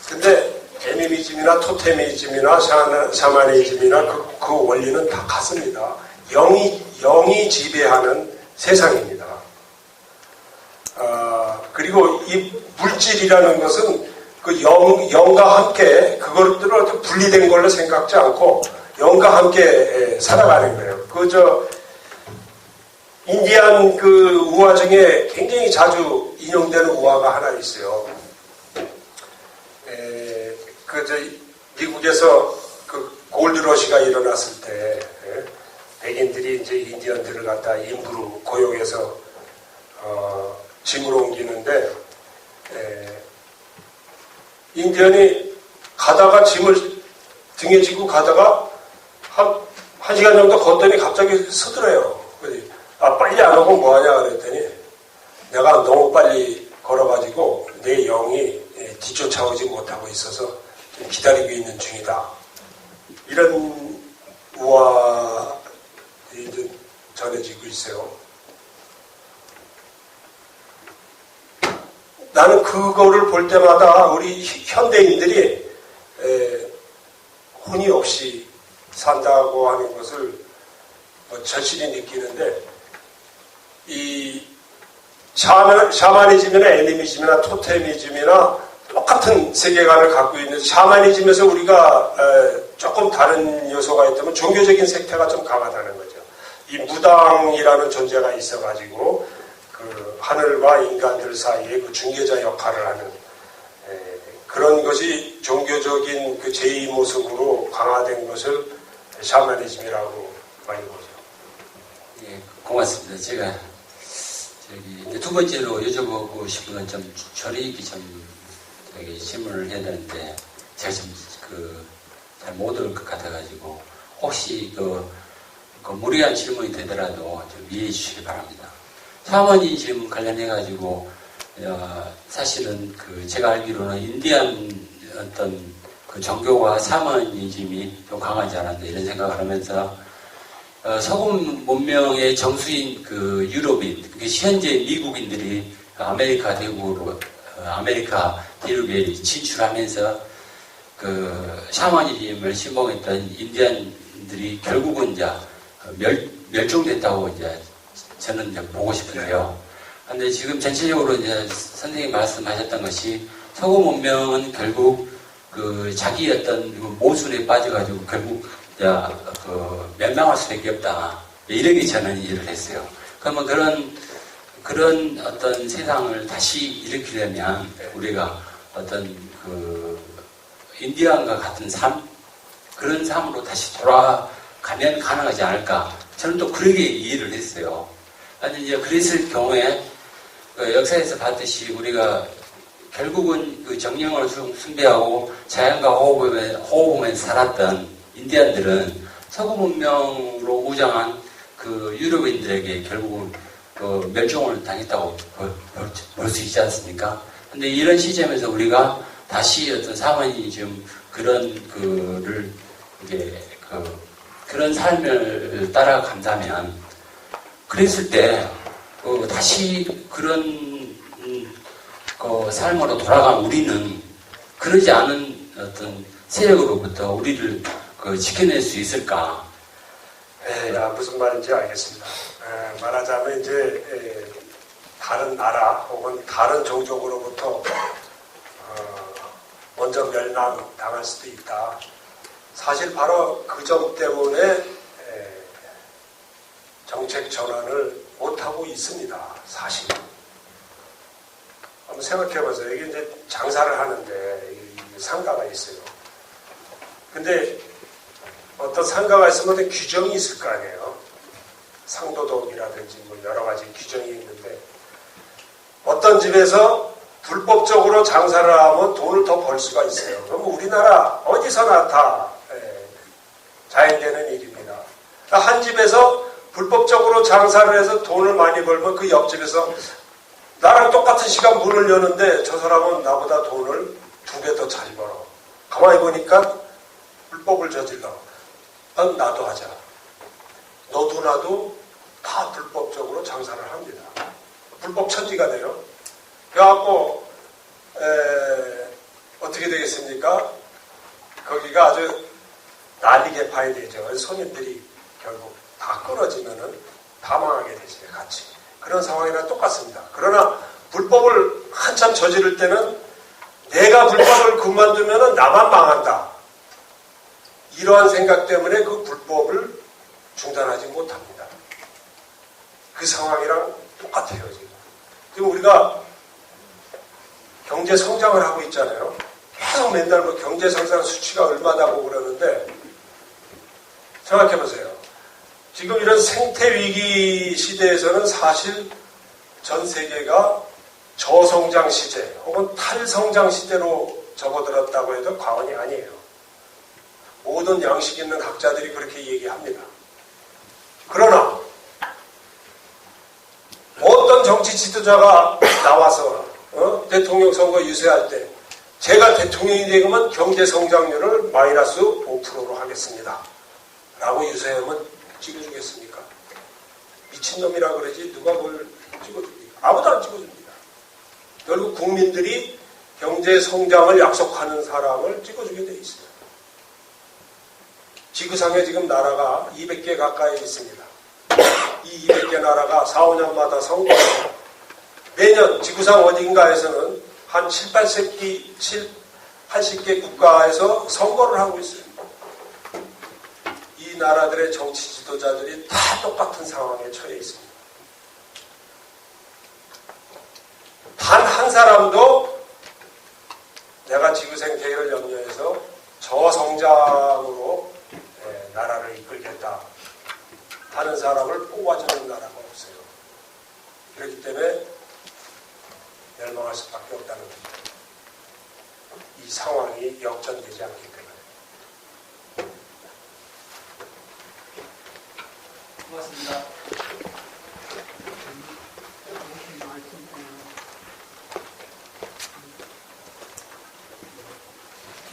근데 애니미즘이나 토테미즘이나 샤머니즘이나 그 원리는 다 같습니다. 영이 지배하는 세상입니다. 그리고 이 물질이라는 것은 영과 함께 그것들을 분리된 걸로 생각지 않고 영과 함께 살아가는 거예요. 인디안 우화 중에 굉장히 자주 인용되는 우화가 하나 있어요. 미국에서 골드러시가 일어났을 때 백인들이 이제 인디언들을 갖다 임부로 고용해서 짐으로 옮기는데 인디언이 가다가 짐을 등에 지고 가다가 한 시간 정도 걷더니 갑자기 서들어요. 빨리 안 오고 뭐하냐 그랬더니 내가 너무 빨리 걸어가지고 내 영이 뒤쫓아오지 못하고 있어서 좀 기다리고 있는 중이다. 이런 우화들이 이제 전해지고 있어요. 나는 그거를 볼 때마다 우리 현대인들이 혼이 없이 산다고 하는 것을 절실히 느끼는데, 이 샤머니즘이나 애니미즘이나 토테미즘이나 똑같은 세계관을 갖고 있는, 샤머니즘에서 우리가 조금 다른 요소가 있다면 종교적인 색태가 좀 강하다는 거죠. 이 무당이라는 존재가 있어가지고 그 하늘과 인간들 사이에 그 중개자 역할을 하는 그런 것이 종교적인 그 제2 모습으로 강화된 것을 샤머니즘이라고 많이 보죠. 예, 고맙습니다. 제가 이제 두 번째로 여쭤보고 싶은 건 좀 저리기 좀 질문을 해야 되는데, 제가 좀 잘 못 올 것 같아가지고 혹시 그 무리한 질문이 되더라도 좀 이해해 주시기 바랍니다. 샤머니즘 관련해가지고 사실은 제가 알기로는 인디안 어떤 그 종교와 샤머니즘이 좀 강하지 않았나 이런 생각을 하면서 서구 문명의 정수인 그 유럽인, 현재 미국인들이 아메리카 대륙으로 아메리카 대륙에 진출하면서 그 샤머니즘을 신봉했던 인디안들이 결국은 이제 멸종됐다고 이제 저는 이제 보고 싶은데요. 근데 지금 전체적으로 이제 선생님이 말씀하셨던 것이 서구 문명은 결국 그 자기 어떤 모순에 빠져가지고 결국 멸망할 수밖에 없다. 이렇게 저는 이해를 했어요. 그러면 그런 어떤 세상을 다시 일으키려면 우리가 어떤 인디안과 같은 삶, 그런 삶으로 다시 돌아가면 가능하지 않을까. 저는 또 그렇게 이해를 했어요. 아니, 이제 그랬을 경우에 역사에서 봤듯이 우리가 결국은 그 정령을 숭배하고 자연과 호흡하면서 살았던 인디안들은 서구 문명으로 무장한 그 유럽인들에게 결국은 멸종을 당했다고 볼 수 있지 않습니까? 근데 이런 시점에서 우리가 다시 어떤 샤머니즘 그런 삶을 따라간다면, 그랬을 때 다시 그런 삶으로 돌아간 우리는 그러지 않은 어떤 세력으로부터 우리를 지켜낼 수 있을까? 무슨 말인지 알겠습니다. 말하자면 이제 다른 나라 혹은 다른 종족으로부터 먼저 멸망당할 수도 있다. 사실 바로 그 점 때문에 정책 전환을 못하고 있습니다. 사실. 한번 생각해보세요. 이게 이제 장사를 하는데 상가가 있어요. 근데 어떤 상가가 있으면 규정이 있을 거 아니에요. 상도덕이라든지 뭐 여러 가지 규정이 있는데, 어떤 집에서 불법적으로 장사를 하면 돈을 더 벌 수가 있어요. 그럼 우리나라 어디서나 다 자연되는 일입니다. 한 집에서 불법적으로 장사를 해서 돈을 많이 벌면 그 옆집에서 나랑 똑같은 시간 문을 여는데 저 사람은 나보다 돈을 2배 더 잘 벌어. 가만히 보니까 불법을 저질러. 나도 하자. 너도 나도 다 불법적으로 장사를 합니다. 불법 천지가 돼요. 그래갖고 어떻게 되겠습니까? 거기가 아주 난리 개판이 되죠. 손님들이 결국 다 끊어지면은 다 망하게 되죠. 같이. 그런 상황이랑 똑같습니다. 그러나 불법을 한참 저지를 때는 내가 불법을 그만두면은 나만 망한다. 이러한 생각 때문에 그 불법을 중단하지 못합니다. 그 상황이랑 똑같아요, 지금. 지금 우리가 경제 성장을 하고 있잖아요. 계속 맨날 뭐 경제 성장 수치가 얼마다고 그러는데, 생각해보세요. 지금 이런 생태 위기 시대에서는 사실 전 세계가 저성장 시대 혹은 탈성장 시대로 접어들었다고 해도 과언이 아니에요. 모든 양식 있는 학자들이 그렇게 얘기합니다. 그러나 어떤 정치 지도자가 나와서 대통령 선거 유세할 때 제가 대통령이 되면 경제성장률을 마이너스 5%로 하겠습니다. 라고 유세하면 찍어주겠습니까? 미친놈이라 그러지 누가 뭘 찍어줍니까? 아무도 안 찍어줍니다. 결국 국민들이 경제성장을 약속하는 사람을 찍어주게 돼 있어요. 지구상에 지금 나라가 200개 가까이 있습니다. 이 200개 나라가 4, 5년마다 선거해요. 매년 지구상 어딘가에서는 한 80개 국가에서 선거를 하고 있어요. 이 나라들의 정치 지도자들이 다 똑같은 상황에 처해 있습니다. 단 한 사람도 내가 지구생 계획을 염려해서 저성장으로 나라를 이끌겠다 하는 사람을 뽑아주는 나라가 없어요. 그렇기 때문에 멸망할 수밖에 없다는 겁니다. 이 상황이 역전되지 않기 때문에. 고맙습니다.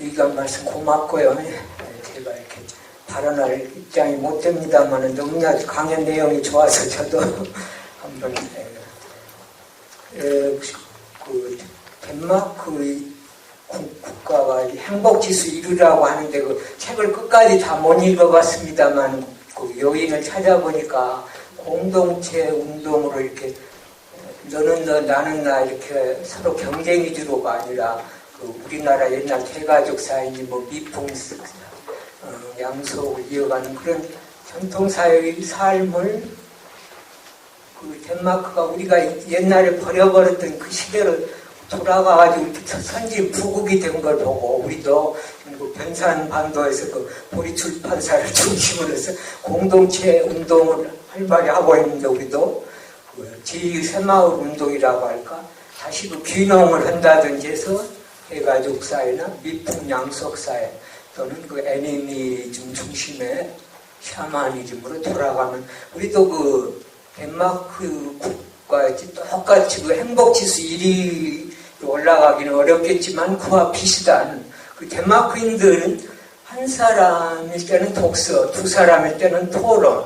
의견 말씀 고맙고요. 제가 이렇게 발언할 입장이 못 됩니다만 너무나 강연 내용이 좋아서 저도 한번 그 덴마크 국가가 행복지수 1위라고 하는데 그 책을 끝까지 다 못 읽어봤습니다만 그 요인을 찾아보니까 공동체 운동으로 이렇게 너는 너 나는 나 이렇게 서로 경쟁 위주로가 아니라 그 우리나라 옛날 대가족 사이니 뭐 미풍 양속을 이어가는 그런 전통사회의 삶을 그 덴마크가 우리가 옛날에 버려버렸던 그 시대를 돌아가가지고 선진 부국이 된 걸 보고 우리도 그 변산반도에서 그 보리출판사를 중심으로 해서 공동체 운동을 활발히 하고 있는데 우리도 그 제2새마을 운동이라고 할까 다시 그 귀농을 한다든지 해서 대가족 사회나 미풍 양속 사회 또는 그 애니미즘 중심의 샤머니즘으로 돌아가면 우리도 그 덴마크 국가에 똑같이 그 행복지수 1위로 올라가기는 어렵겠지만 그와 비슷한 그 덴마크인들은 한 사람일 때는 독서, 두 사람일 때는 토론,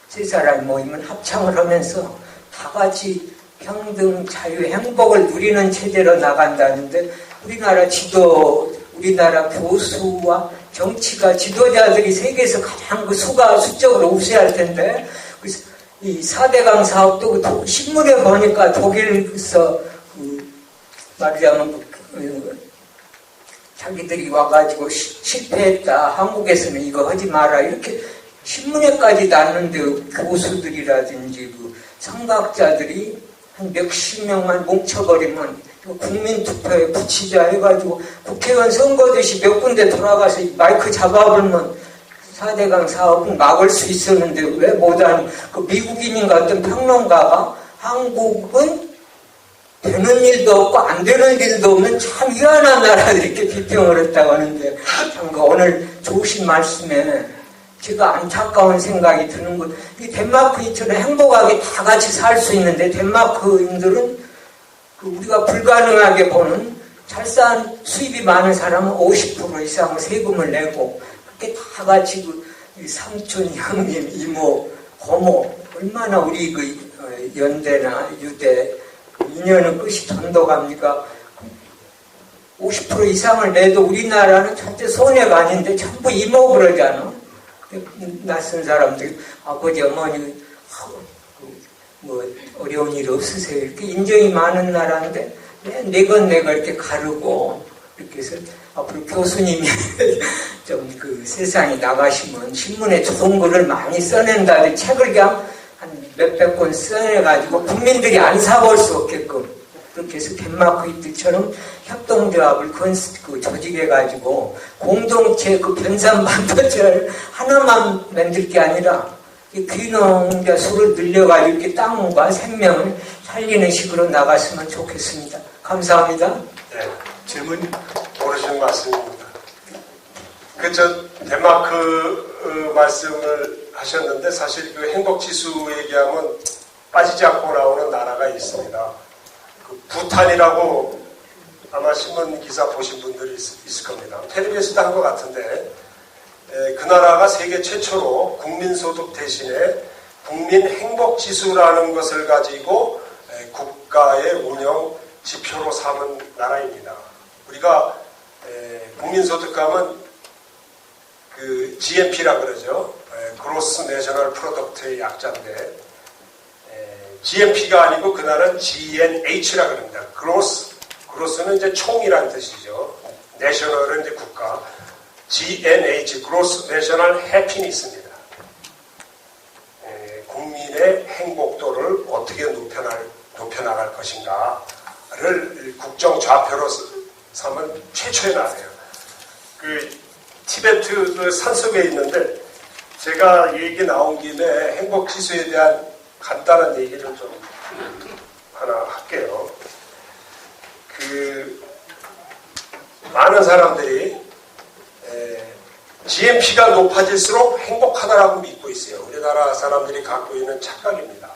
세 사람이 모이면 합창을 하면서 다 같이 평등, 자유, 행복을 누리는 체제로 나간다는데 우리나라 교수와 정치가 지도자들이 세계에서 가장 그 수적으로 우세할 텐데 이 4대강 사업도 그 신문에 보니까 독일에서 말하자면 자기들이 와가지고 실패했다. 한국에서는 이거 하지 마라. 이렇게 신문에까지 났는데 교수들이라든지 그 성각자들이 한 몇십 명만 뭉쳐버리면 국민투표에 붙이자 해가지고 국회의원 선거듯이 몇 군데 돌아가서 마이크 잡아보면 4대강 사업은 막을 수 있었는데 왜 못하는 그 미국인인가 어떤 평론가가 한국은 되는 일도 없고 안 되는 일도 없는 참 희한한 나라 이렇게 비평을 했다고 하는데 참 그 오늘 좋으신 말씀에 제가 안타까운 생각이 드는 건 이 덴마크인처럼 행복하게 다 같이 살 수 있는데 덴마크인들은 그 우리가 불가능하게 보는 잘 산 수입이 많은 사람은 50% 이상 세금을 내고 그렇게 다 같이 그 삼촌, 형님, 이모, 고모 얼마나 우리 그 연대나 유대 인연은 끝이 돈독합니까? 50% 이상을 내도 우리나라는 절대 손해가 아닌데 전부 이모 그러잖아. 낯선 사람들이 아버지 어머니 뭐 어려운 일 없으세요 이렇게 인정이 많은 나라인데 내건 내가 이렇게 가르고 이렇게 해서 앞으로 교수님이 좀 그 세상에 나가시면 신문에 좋은 글을 많이 써낸다는 책을 그냥 한 몇백 권 써내가지고 국민들이 안 사볼 수 없게끔 그렇게 해서 덴마크인들처럼 협동조합을 조직해가지고 공동체 그 변산반도체를 하나만 만들 게 아니라 귀농자 수를 늘려가지고 이렇게 땅과 생명을 살리는 식으로 나갔으면 좋겠습니다. 감사합니다. 네, 질문 모르시는 말씀입니다. 덴마크 말씀을 하셨는데 사실 그 행복지수 얘기하면 빠지지 않고 나오는 나라가 있습니다. 그 부탄이라고 아마 신문 기사 보신 분들이 있을 겁니다. 텔레비에서도 한 것 같은데 그 나라가 세계 최초로 국민소득 대신에 국민행복지수라는 것을 가지고 국가의 운영 지표로 삼은 나라입니다. 우리가 국민소득하면 그 GNP라 그러죠. 그로스 내셔널 프로덕트의 약자인데 GNP가 아니고 그날은 GNH라 그럽니다. 그로스는 이제 총이라는 뜻이죠. 내셔널은 이제 국가. GNH, 그로스 내셔널 해피니스입니다. 국민의 행복도를 어떻게 높여나갈 것인가를 국정 좌표로 삼은 최초의 나라예요. 그 티베트 그 산속에 있는데 제가 얘기 나온 김에 행복지수에 대한 간단한 얘기를 좀 하나 할게요. 그 많은 사람들이 GNP가 높아질수록 행복하다라고 믿고 있어요. 우리나라 사람들이 갖고 있는 착각입니다.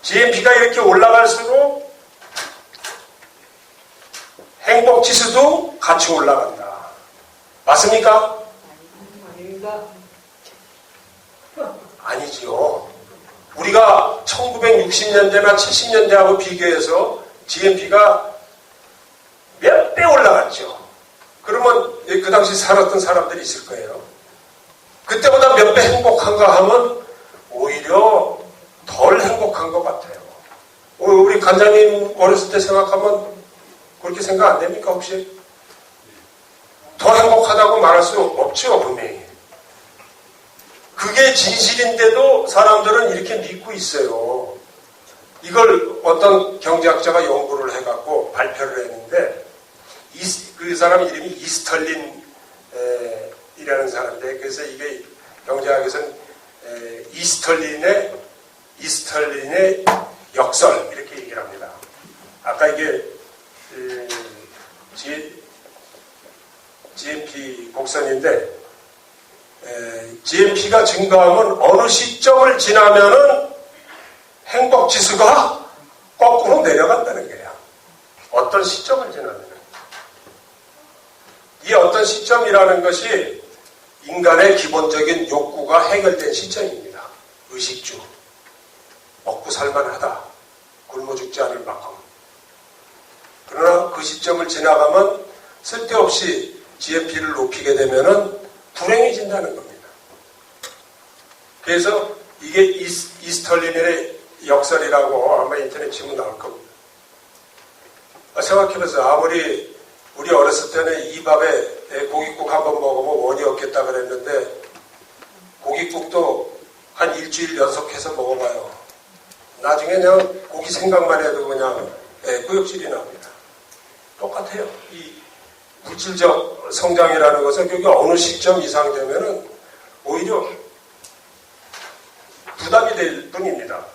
GNP가 이렇게 올라갈수록 행복지수도 같이 올라간다. 맞습니까? 아닙니다. 아니지요. 우리가 1960년대나 70년대하고 비교해서 GNP가 몇 배 올라갔죠. 그러면 그 당시 살았던 사람들이 있을 거예요. 그때보다 몇 배 행복한가 하면 오히려 덜 행복한 것 같아요. 우리 관장님 어렸을 때 생각하면 그렇게 생각 안 됩니까 혹시? 더 행복하다고 말할 수 없죠, 분명히. 그게 진실인데도 사람들은 이렇게 믿고 있어요. 이걸 어떤 경제학자가 연구를 해갖고 발표를 했는데 그 사람 이름이 이스털린 이라는 사람인데 그래서 이게 경제학에서는 이스털린의 역설 이렇게 얘기를 합니다. 아까 이게 GNP 곡선인데 GNP가 증가하면 어느 시점을 지나면은 행복지수가 거꾸로 내려간다는 거예요. 어떤 시점을 지나면 이 어떤 시점이라는 것이 인간의 기본적인 욕구가 해결된 시점입니다. 의식주, 먹고 살만하다, 굶어 죽지 않을 만큼. 그러나 그 시점을 지나가면 쓸데없이 GNP를 높이게 되면은 불행해진다는 겁니다. 그래서 이게 이스털린의 역설이라고 아마 인터넷 치면 나올 겁니다. 생각해보세요. 아무리 우리 어렸을 때는 이 밥에 고깃국 한번 먹으면 원이 없겠다 그랬는데 고깃국도 한 일주일 연속해서 먹어봐요. 나중에 그냥 고기 생각만 해도 그냥 구역질이 납니다. 똑같아요. 이 물질적 성장이라는 것은 그게 어느 시점 이상 되면은 오히려 부담이 될 뿐입니다.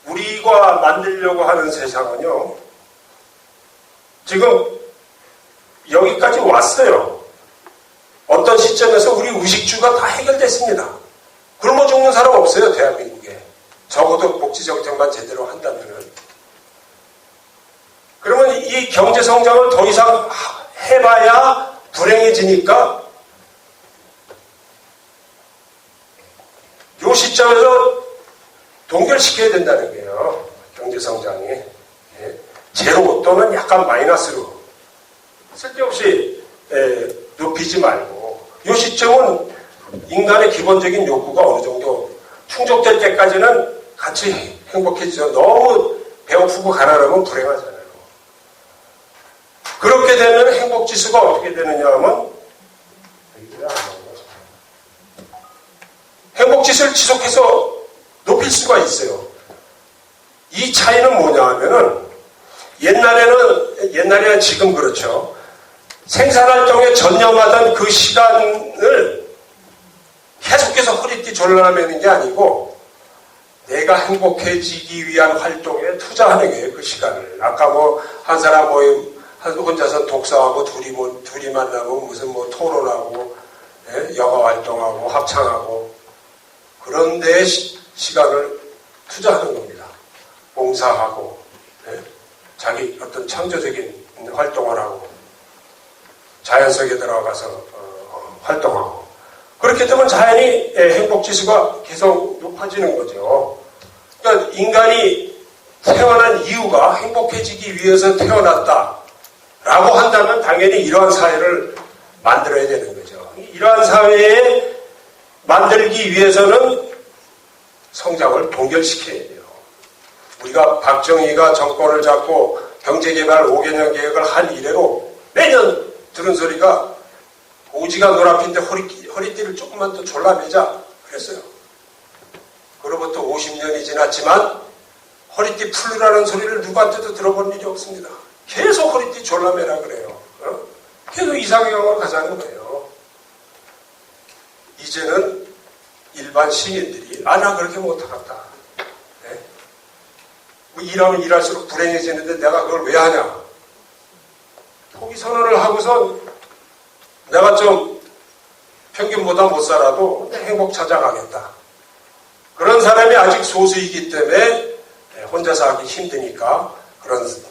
우리가 만들려고 하는 세상은요, 지금 여기까지 왔어요. 어떤 시점에서 우리 의식주가 다 해결됐습니다. 굶어 죽는 사람 없어요, 대한민국에. 적어도 복지정책만 제대로 한다면은. 그러면 이 경제성장을 더 이상 해봐야 불행해지니까 이 시점에서 동결시켜야 된다는 거예요. 경제성장이. 제로 또는 약간 마이너스로. 쓸데없이 높이지 말고 이 시점은 인간의 기본적인 욕구가 어느 정도 충족될 때까지는 같이 행복해지죠. 너무 배고프고 가난하면 불행하잖아요. 그렇게 되면 행복지수가 어떻게 되느냐 하면 행복지수를 지속해서 높일 수가 있어요. 이 차이는 뭐냐 하면은 옛날에는 지금 그렇죠. 생산활동에 전념하던 그 시간을 계속해서 허리띠 졸라매는 게 아니고 내가 행복해지기 위한 활동에 투자하는 거예요. 그 시간을. 아까 한 사람 혼자서 독서하고 둘이 만나고 무슨 토론하고 영화 활동하고 합창하고 그런 데에 시간을 투자하는 겁니다. 봉사하고 자기 어떤 창조적인 활동을 하고 자연 속에 들어가서 활동하고 그렇게 되면 자연히 행복지수가 계속 높아지는 거죠. 그러니까 인간이 태어난 이유가 행복해지기 위해서 태어났다라고 한다면 당연히 이러한 사회를 만들어야 되는 거죠. 이러한 사회에 만들기 위해서는 성장을 동결시켜야 돼요. 우리가 박정희가 정권을 잡고 경제개발 5개년 계획을 한 이래로 매년 들은 소리가 오지가 노랗긴데 허리띠를 조금만 더 졸라매자 그랬어요. 그로부터 50년이 지났지만 허리띠 풀으라는 소리를 누구한테도 들어본 일이 없습니다. 계속 허리띠 졸라매라 그래요. 계속 이상형으로 가자는 거예요. 이제는 일반 시민들이 나 그렇게 못하겠다. 네? 뭐 일하면 일할수록 불행해지는데 내가 그걸 왜 하냐. 포기 선언을 하고선 내가 좀 평균보다 못 살아도 행복 찾아가겠다. 그런 사람이 아직 소수이기 때문에 혼자서 하기 힘드니까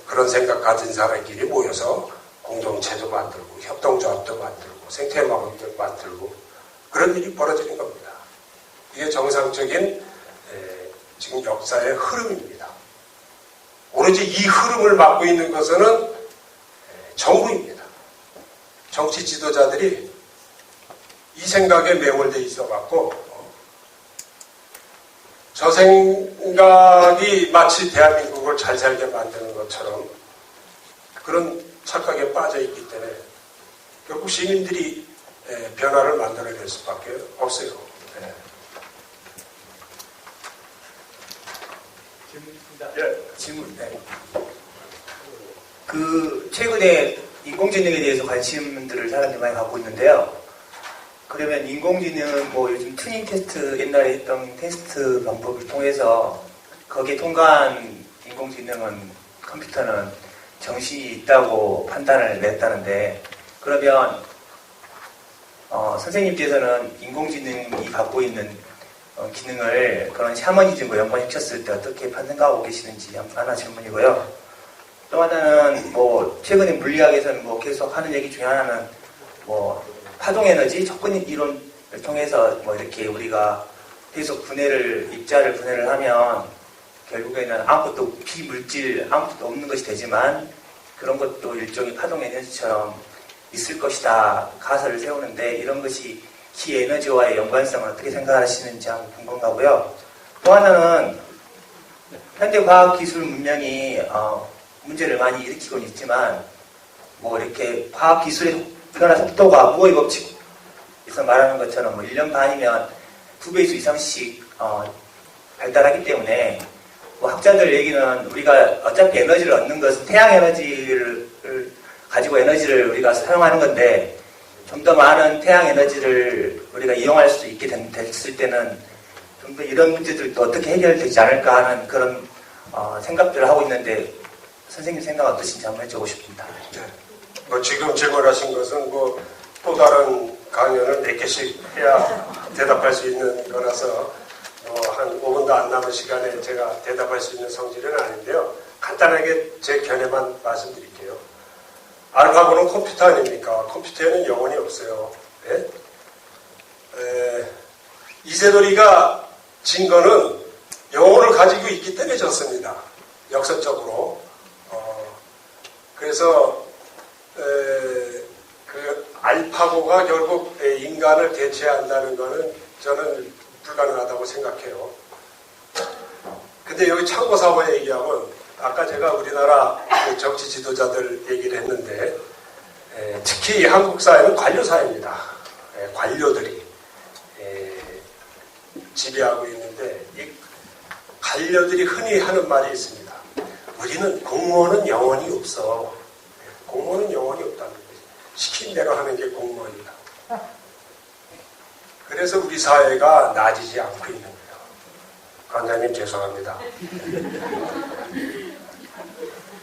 그런 생각 가진 사람끼리 모여서 공동체도 만들고 협동조합도 만들고 생태마을도 만들고 그런 일이 벌어지는 겁니다. 이게 정상적인 지금 역사의 흐름입니다. 오로지 이 흐름을 막고 있는 것은 정부입니다. 정치 지도자들이 이 생각에 매몰되어 있어갖고 저 생각이 마치 대한민국을 잘 살게 만드는 것처럼 그런 착각에 빠져 있기 때문에 결국 시민들이 변화를 만들어낼 수밖에 없어요. 네. 질문. 네. 최근에 인공지능에 대해서 관심들을 사람들이 많이 갖고 있는데요. 그러면 인공지능, 요즘 튜닝 테스트, 옛날에 했던 테스트 방법을 통해서 거기에 통과한 인공지능은, 컴퓨터는 정신이 있다고 판단을 냈다는데, 그러면, 선생님께서는 인공지능이 갖고 있는 기능을 그런 샤머니즘과 연관시켰을 때 어떻게 판단하고 계시는지 하나 질문이고요. 또 하나는 최근에 물리학에서는 계속 하는 얘기 중에 하나는 파동에너지 접근 이론을 통해서 이렇게 우리가 계속 입자를 분해를 하면 결국에는 아무것도 비물질 아무것도 없는 것이 되지만 그런 것도 일종의 파동에너지처럼 있을 것이다 가설을 세우는데 이런 것이 기에너지와의 연관성을 어떻게 생각하시는지 한번 궁금하고요. 또 하나는 현대 과학기술 문명이 문제를 많이 일으키고 있지만 이렇게 과학기술의 변화 속도가 무어의 법칙에서 말하는 것처럼 1년 반이면 2배수 이상씩 발달하기 때문에 학자들 얘기는 우리가 어차피 에너지를 얻는 것은 태양 에너지를 가지고 에너지를 우리가 사용하는 건데 좀 더 많은 태양 에너지를 우리가 이용할 수 있게 됐을 때는 좀 더 이런 문제들도 어떻게 해결되지 않을까 하는 그런 생각들을 하고 있는데 선생님 생각 어떠신지 한번 여쭤보고 싶습니다. 네. 지금 질문하신 것은 또 다른 강연을 4개씩 해야 대답할 수 있는 거라서 한 5분도 안 남은 시간에 제가 대답할 수 있는 성질은 아닌데요. 간단하게 제 견해만 말씀드릴게요. 알파고는 컴퓨터 아닙니까? 컴퓨터에는 영혼이 없어요. 네? 이세돌이가 진 거는 영혼을 가지고 있기 때문에 졌습니다. 역설적으로. 그래서 그 알파고가 결국 인간을 대체한다는 거는 저는 불가능하다고 생각해요. 근데 여기 참고사고 얘기하면 아까 제가 우리나라 정치 지도자들 얘기를 했는데 특히 한국 사회는 관료 사회입니다. 관료들이 지배하고 있는데 이 관료들이 흔히 하는 말이 있습니다. 우리는 공무원은 영혼이 없어. 공무원은 영혼이 없다는 거지. 시킨 대로 하는 게 공무원이다. 그래서 우리 사회가 나아지지 않고 있는 거예요. 관장님 죄송합니다.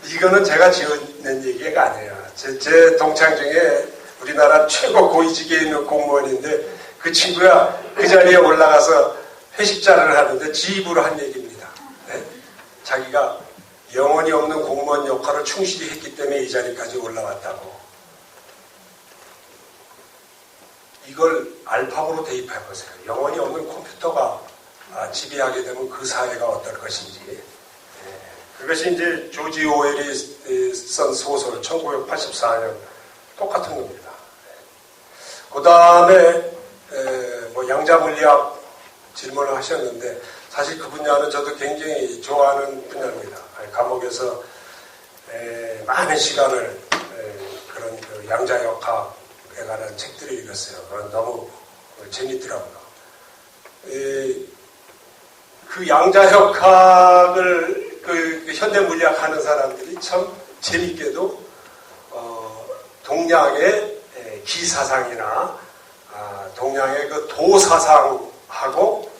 이거는 제가 지어낸 얘기가 아니에요. 제 동창 중에 우리나라 최고 고위직에 있는 공무원인데 그 친구가 그 자리에 올라가서 회식 자리를 하는데 지 입으로 한 얘기입니다. 네? 자기가 영혼이 없는 공무원 역할을 충실히 했기 때문에 이 자리까지 올라왔다고. 이걸 알파고로 대입해 보세요. 영혼이 없는 컴퓨터가 지배하게 되면 그 사회가 어떨 것인지. 그것이 이제 조지 오웰이 쓴 소설 1984년 똑같은 겁니다. 그 다음에 뭐 양자물리학 질문을 하셨는데 사실 그 분야는 저도 굉장히 좋아하는 분야입니다. 감옥에서 많은 시간을 그런 그 양자역학에 관한 책들을 읽었어요. 그건 너무 재밌더라고요. 그 양자역학을 그 현대 물리학 하는 사람들이 참 재밌게도 동양의 기사상이나 동양의 그 도사상하고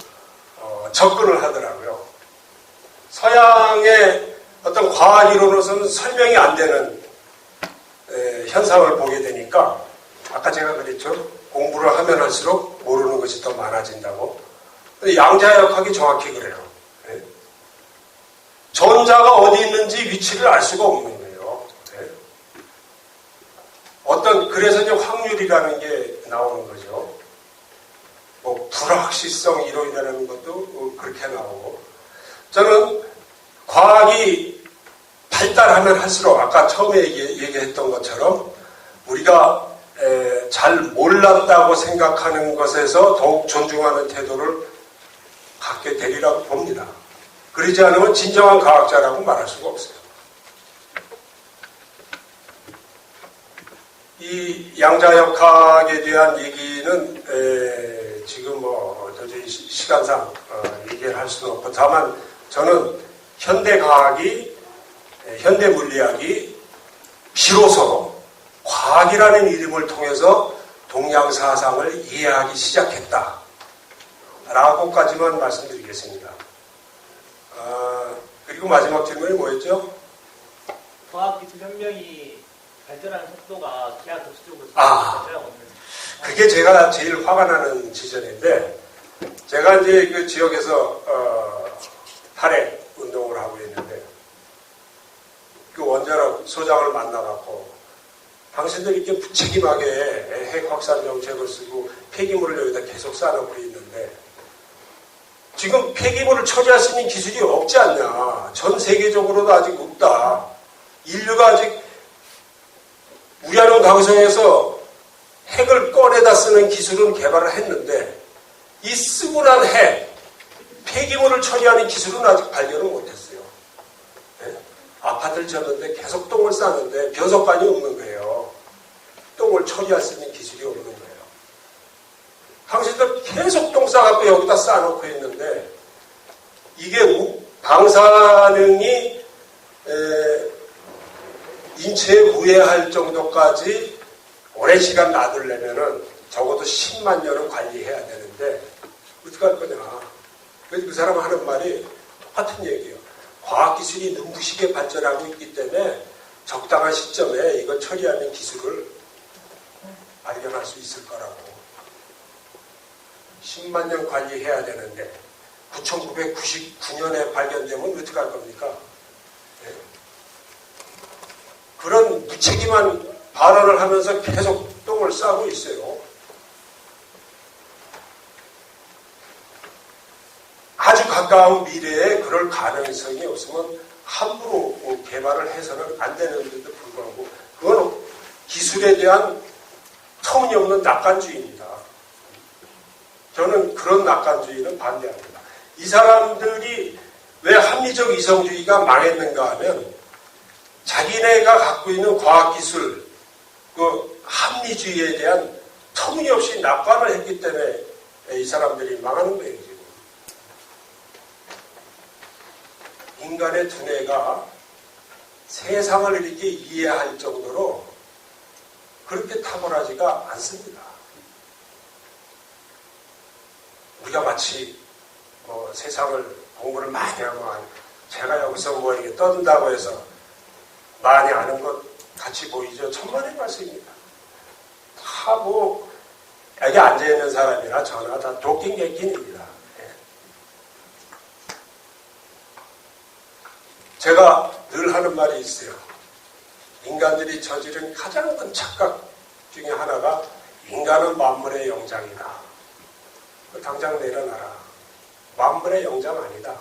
접근을 하더라고요. 서양의 어떤 과학 이론으로서는 설명이 안 되는 현상을 보게 되니까 아까 제가 그랬죠. 공부를 하면 할수록 모르는 것이 더 많아진다고. 근데 양자역학이 정확히 그래요. 전자가 어디 있는지 위치를 알 수가 없는 거예요. 그래서 이제 확률이라는 게 나오는 거죠. 뭐 불확실성 이론이라는 것도 그렇게 나오고. 저는 과학이 발달하면 할수록 아까 처음에 얘기했던 것처럼 우리가 잘 몰랐다고 생각하는 것에서 더욱 존중하는 태도를 갖게 되리라고 봅니다. 그러지 않으면 진정한 과학자라고 말할 수가 없어요. 이 양자역학에 대한 얘기는 지금 뭐 도저히 시간상 얘기를 할 수는 없고 다만 저는 현대과학이 현대물리학이 비로소 과학이라는 이름을 통해서 동양사상을 이해하기 시작했다 라고까지만 말씀드리겠습니다. 그리고 마지막 질문이 뭐였죠? 과학기술혁명이 발전하는 속도가 기하 도시적으로 그게 제가 제일 화가 나는 지점인데 제가 이제 그 지역에서 탈핵 운동을 하고 있는데 그 원자력 소장을 만나갖고 당신들이 이렇게 무책임하게 핵 확산 정책을 쓰고 폐기물을 여기다 계속 쌓아놓고 있는데 지금 폐기물을 처리할 수 있는 기술이 없지 않냐. 전 세계적으로도 아직 없다. 인류가 아직 우리하는 강성에서 핵을 꺼내다 쓰는 기술은 개발을 했는데 이 쓰고 난 핵, 폐기물을 처리하는 기술은 아직 발견을 못했어요. 네? 아파트를 지었는데 계속 똥을 싸는데 변속관이 없는 거예요. 똥을 처리할 수 있는 기술이 없는 거예요. 당신들 계속 똥 싸갖고 여기다 쌓아놓고 있는데 이게 방사능이 인체에 무해할 정도까지 오랜 시간 놔두려면은 적어도 10만 년은 관리해야 되는데 어떻게 할 거냐. 그래서 그 사람 하는 말이 똑같은 얘기예요. 과학기술이 눈부시게 발전하고 있기 때문에 적당한 시점에 이거 처리하는 기술을 발견할 수 있을 거라고. 10만 년 관리해야 되는데 1999년에 발견되면 어떻게 할 겁니까? 네. 그런 무책임한 발언을 하면서 계속 똥을 싸고 있어요. 아주 가까운 미래에 그럴 가능성이 없으면 함부로 개발을 해서는 안 되는데도 불구하고 그건 기술에 대한 터무니없는 낙관주의입니다. 저는 그런 낙관주의는 반대합니다. 이 사람들이 왜 합리적 이성주의가 망했는가 하면 자기네가 갖고 있는 과학기술, 그 합리주의에 대한 터무니없이 낙관을 했기 때문에 이 사람들이 망하는 거예요, 지금. 인간의 두뇌가 세상을 이렇게 이해할 정도로 그렇게 탁월하지가 않습니다. 우리가 마치 세상을 공부를 많이 하고 제가 여기서 뭐 이렇게 떠든다고 해서 많이 아는 것 같이 보이죠. 천만의 말씀입니다. 다 여기 앉아있는 사람이나 저나 다 도끼 객기입니다. 제가 늘 하는 말이 있어요. 인간들이 저지른 가장 큰 착각 중에 하나가 인간은 만물의 영장이다. 당장 내려놔라. 만물의 영장 아니다.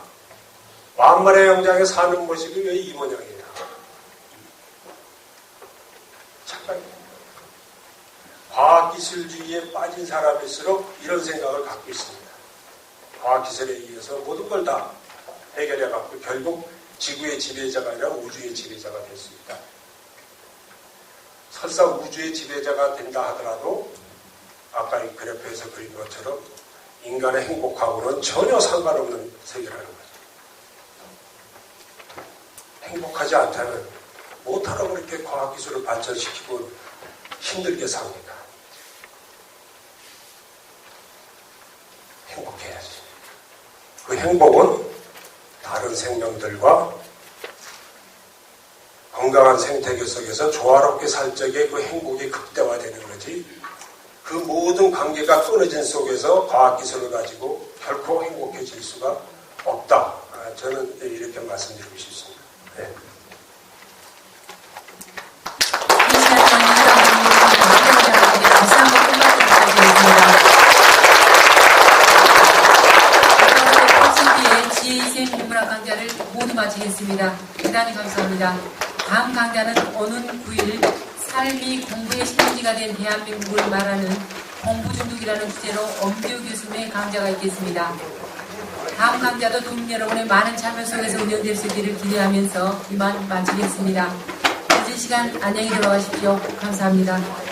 만물의 영장에 사는 모습이 왜 이 모양이냐. 착각입니다. 과학기술주의에 빠진 사람일수록 이런 생각을 갖고 있습니다. 과학기술에 의해서 모든 걸 다 해결해갖고 결국 지구의 지배자가 아니라 우주의 지배자가 될 수 있다. 설사 우주의 지배자가 된다 하더라도 아까 이 그래프에서 그린 것처럼 인간의 행복하고는 전혀 상관없는 세계라는 거죠. 행복하지 않다면 못하라고 그렇게 과학기술을 발전시키고 힘들게 삽니까? 행복해야지. 그 행복은 다른 생명들과 건강한 생태계 속에서 조화롭게 살 적에 그 행복이 극대화되는 거지, 그 모든 관계가 끊어진 속에서 과학기술을 가지고 결코 행복해질 수가 없다. 저는 이렇게 말씀드리고 싶습니다. 네. 다시 한번 부탁드리겠습니다. 지혜희생 인문학 강좌를 모두 마치겠습니다. 대단히 감사합니다. 다음 강좌는 오는 9일 삶이 공부의 식민지가 된 대한민국을 말하는 공부 중독이라는 주제로 엄지우 교수님의 강좌가 있겠습니다. 다음 강좌도 국민 여러분의 많은 참여 속에서 운영될 수 있기를 기대하면서 이만 마치겠습니다. 늦은 시간 안녕히 들어가십시오. 감사합니다.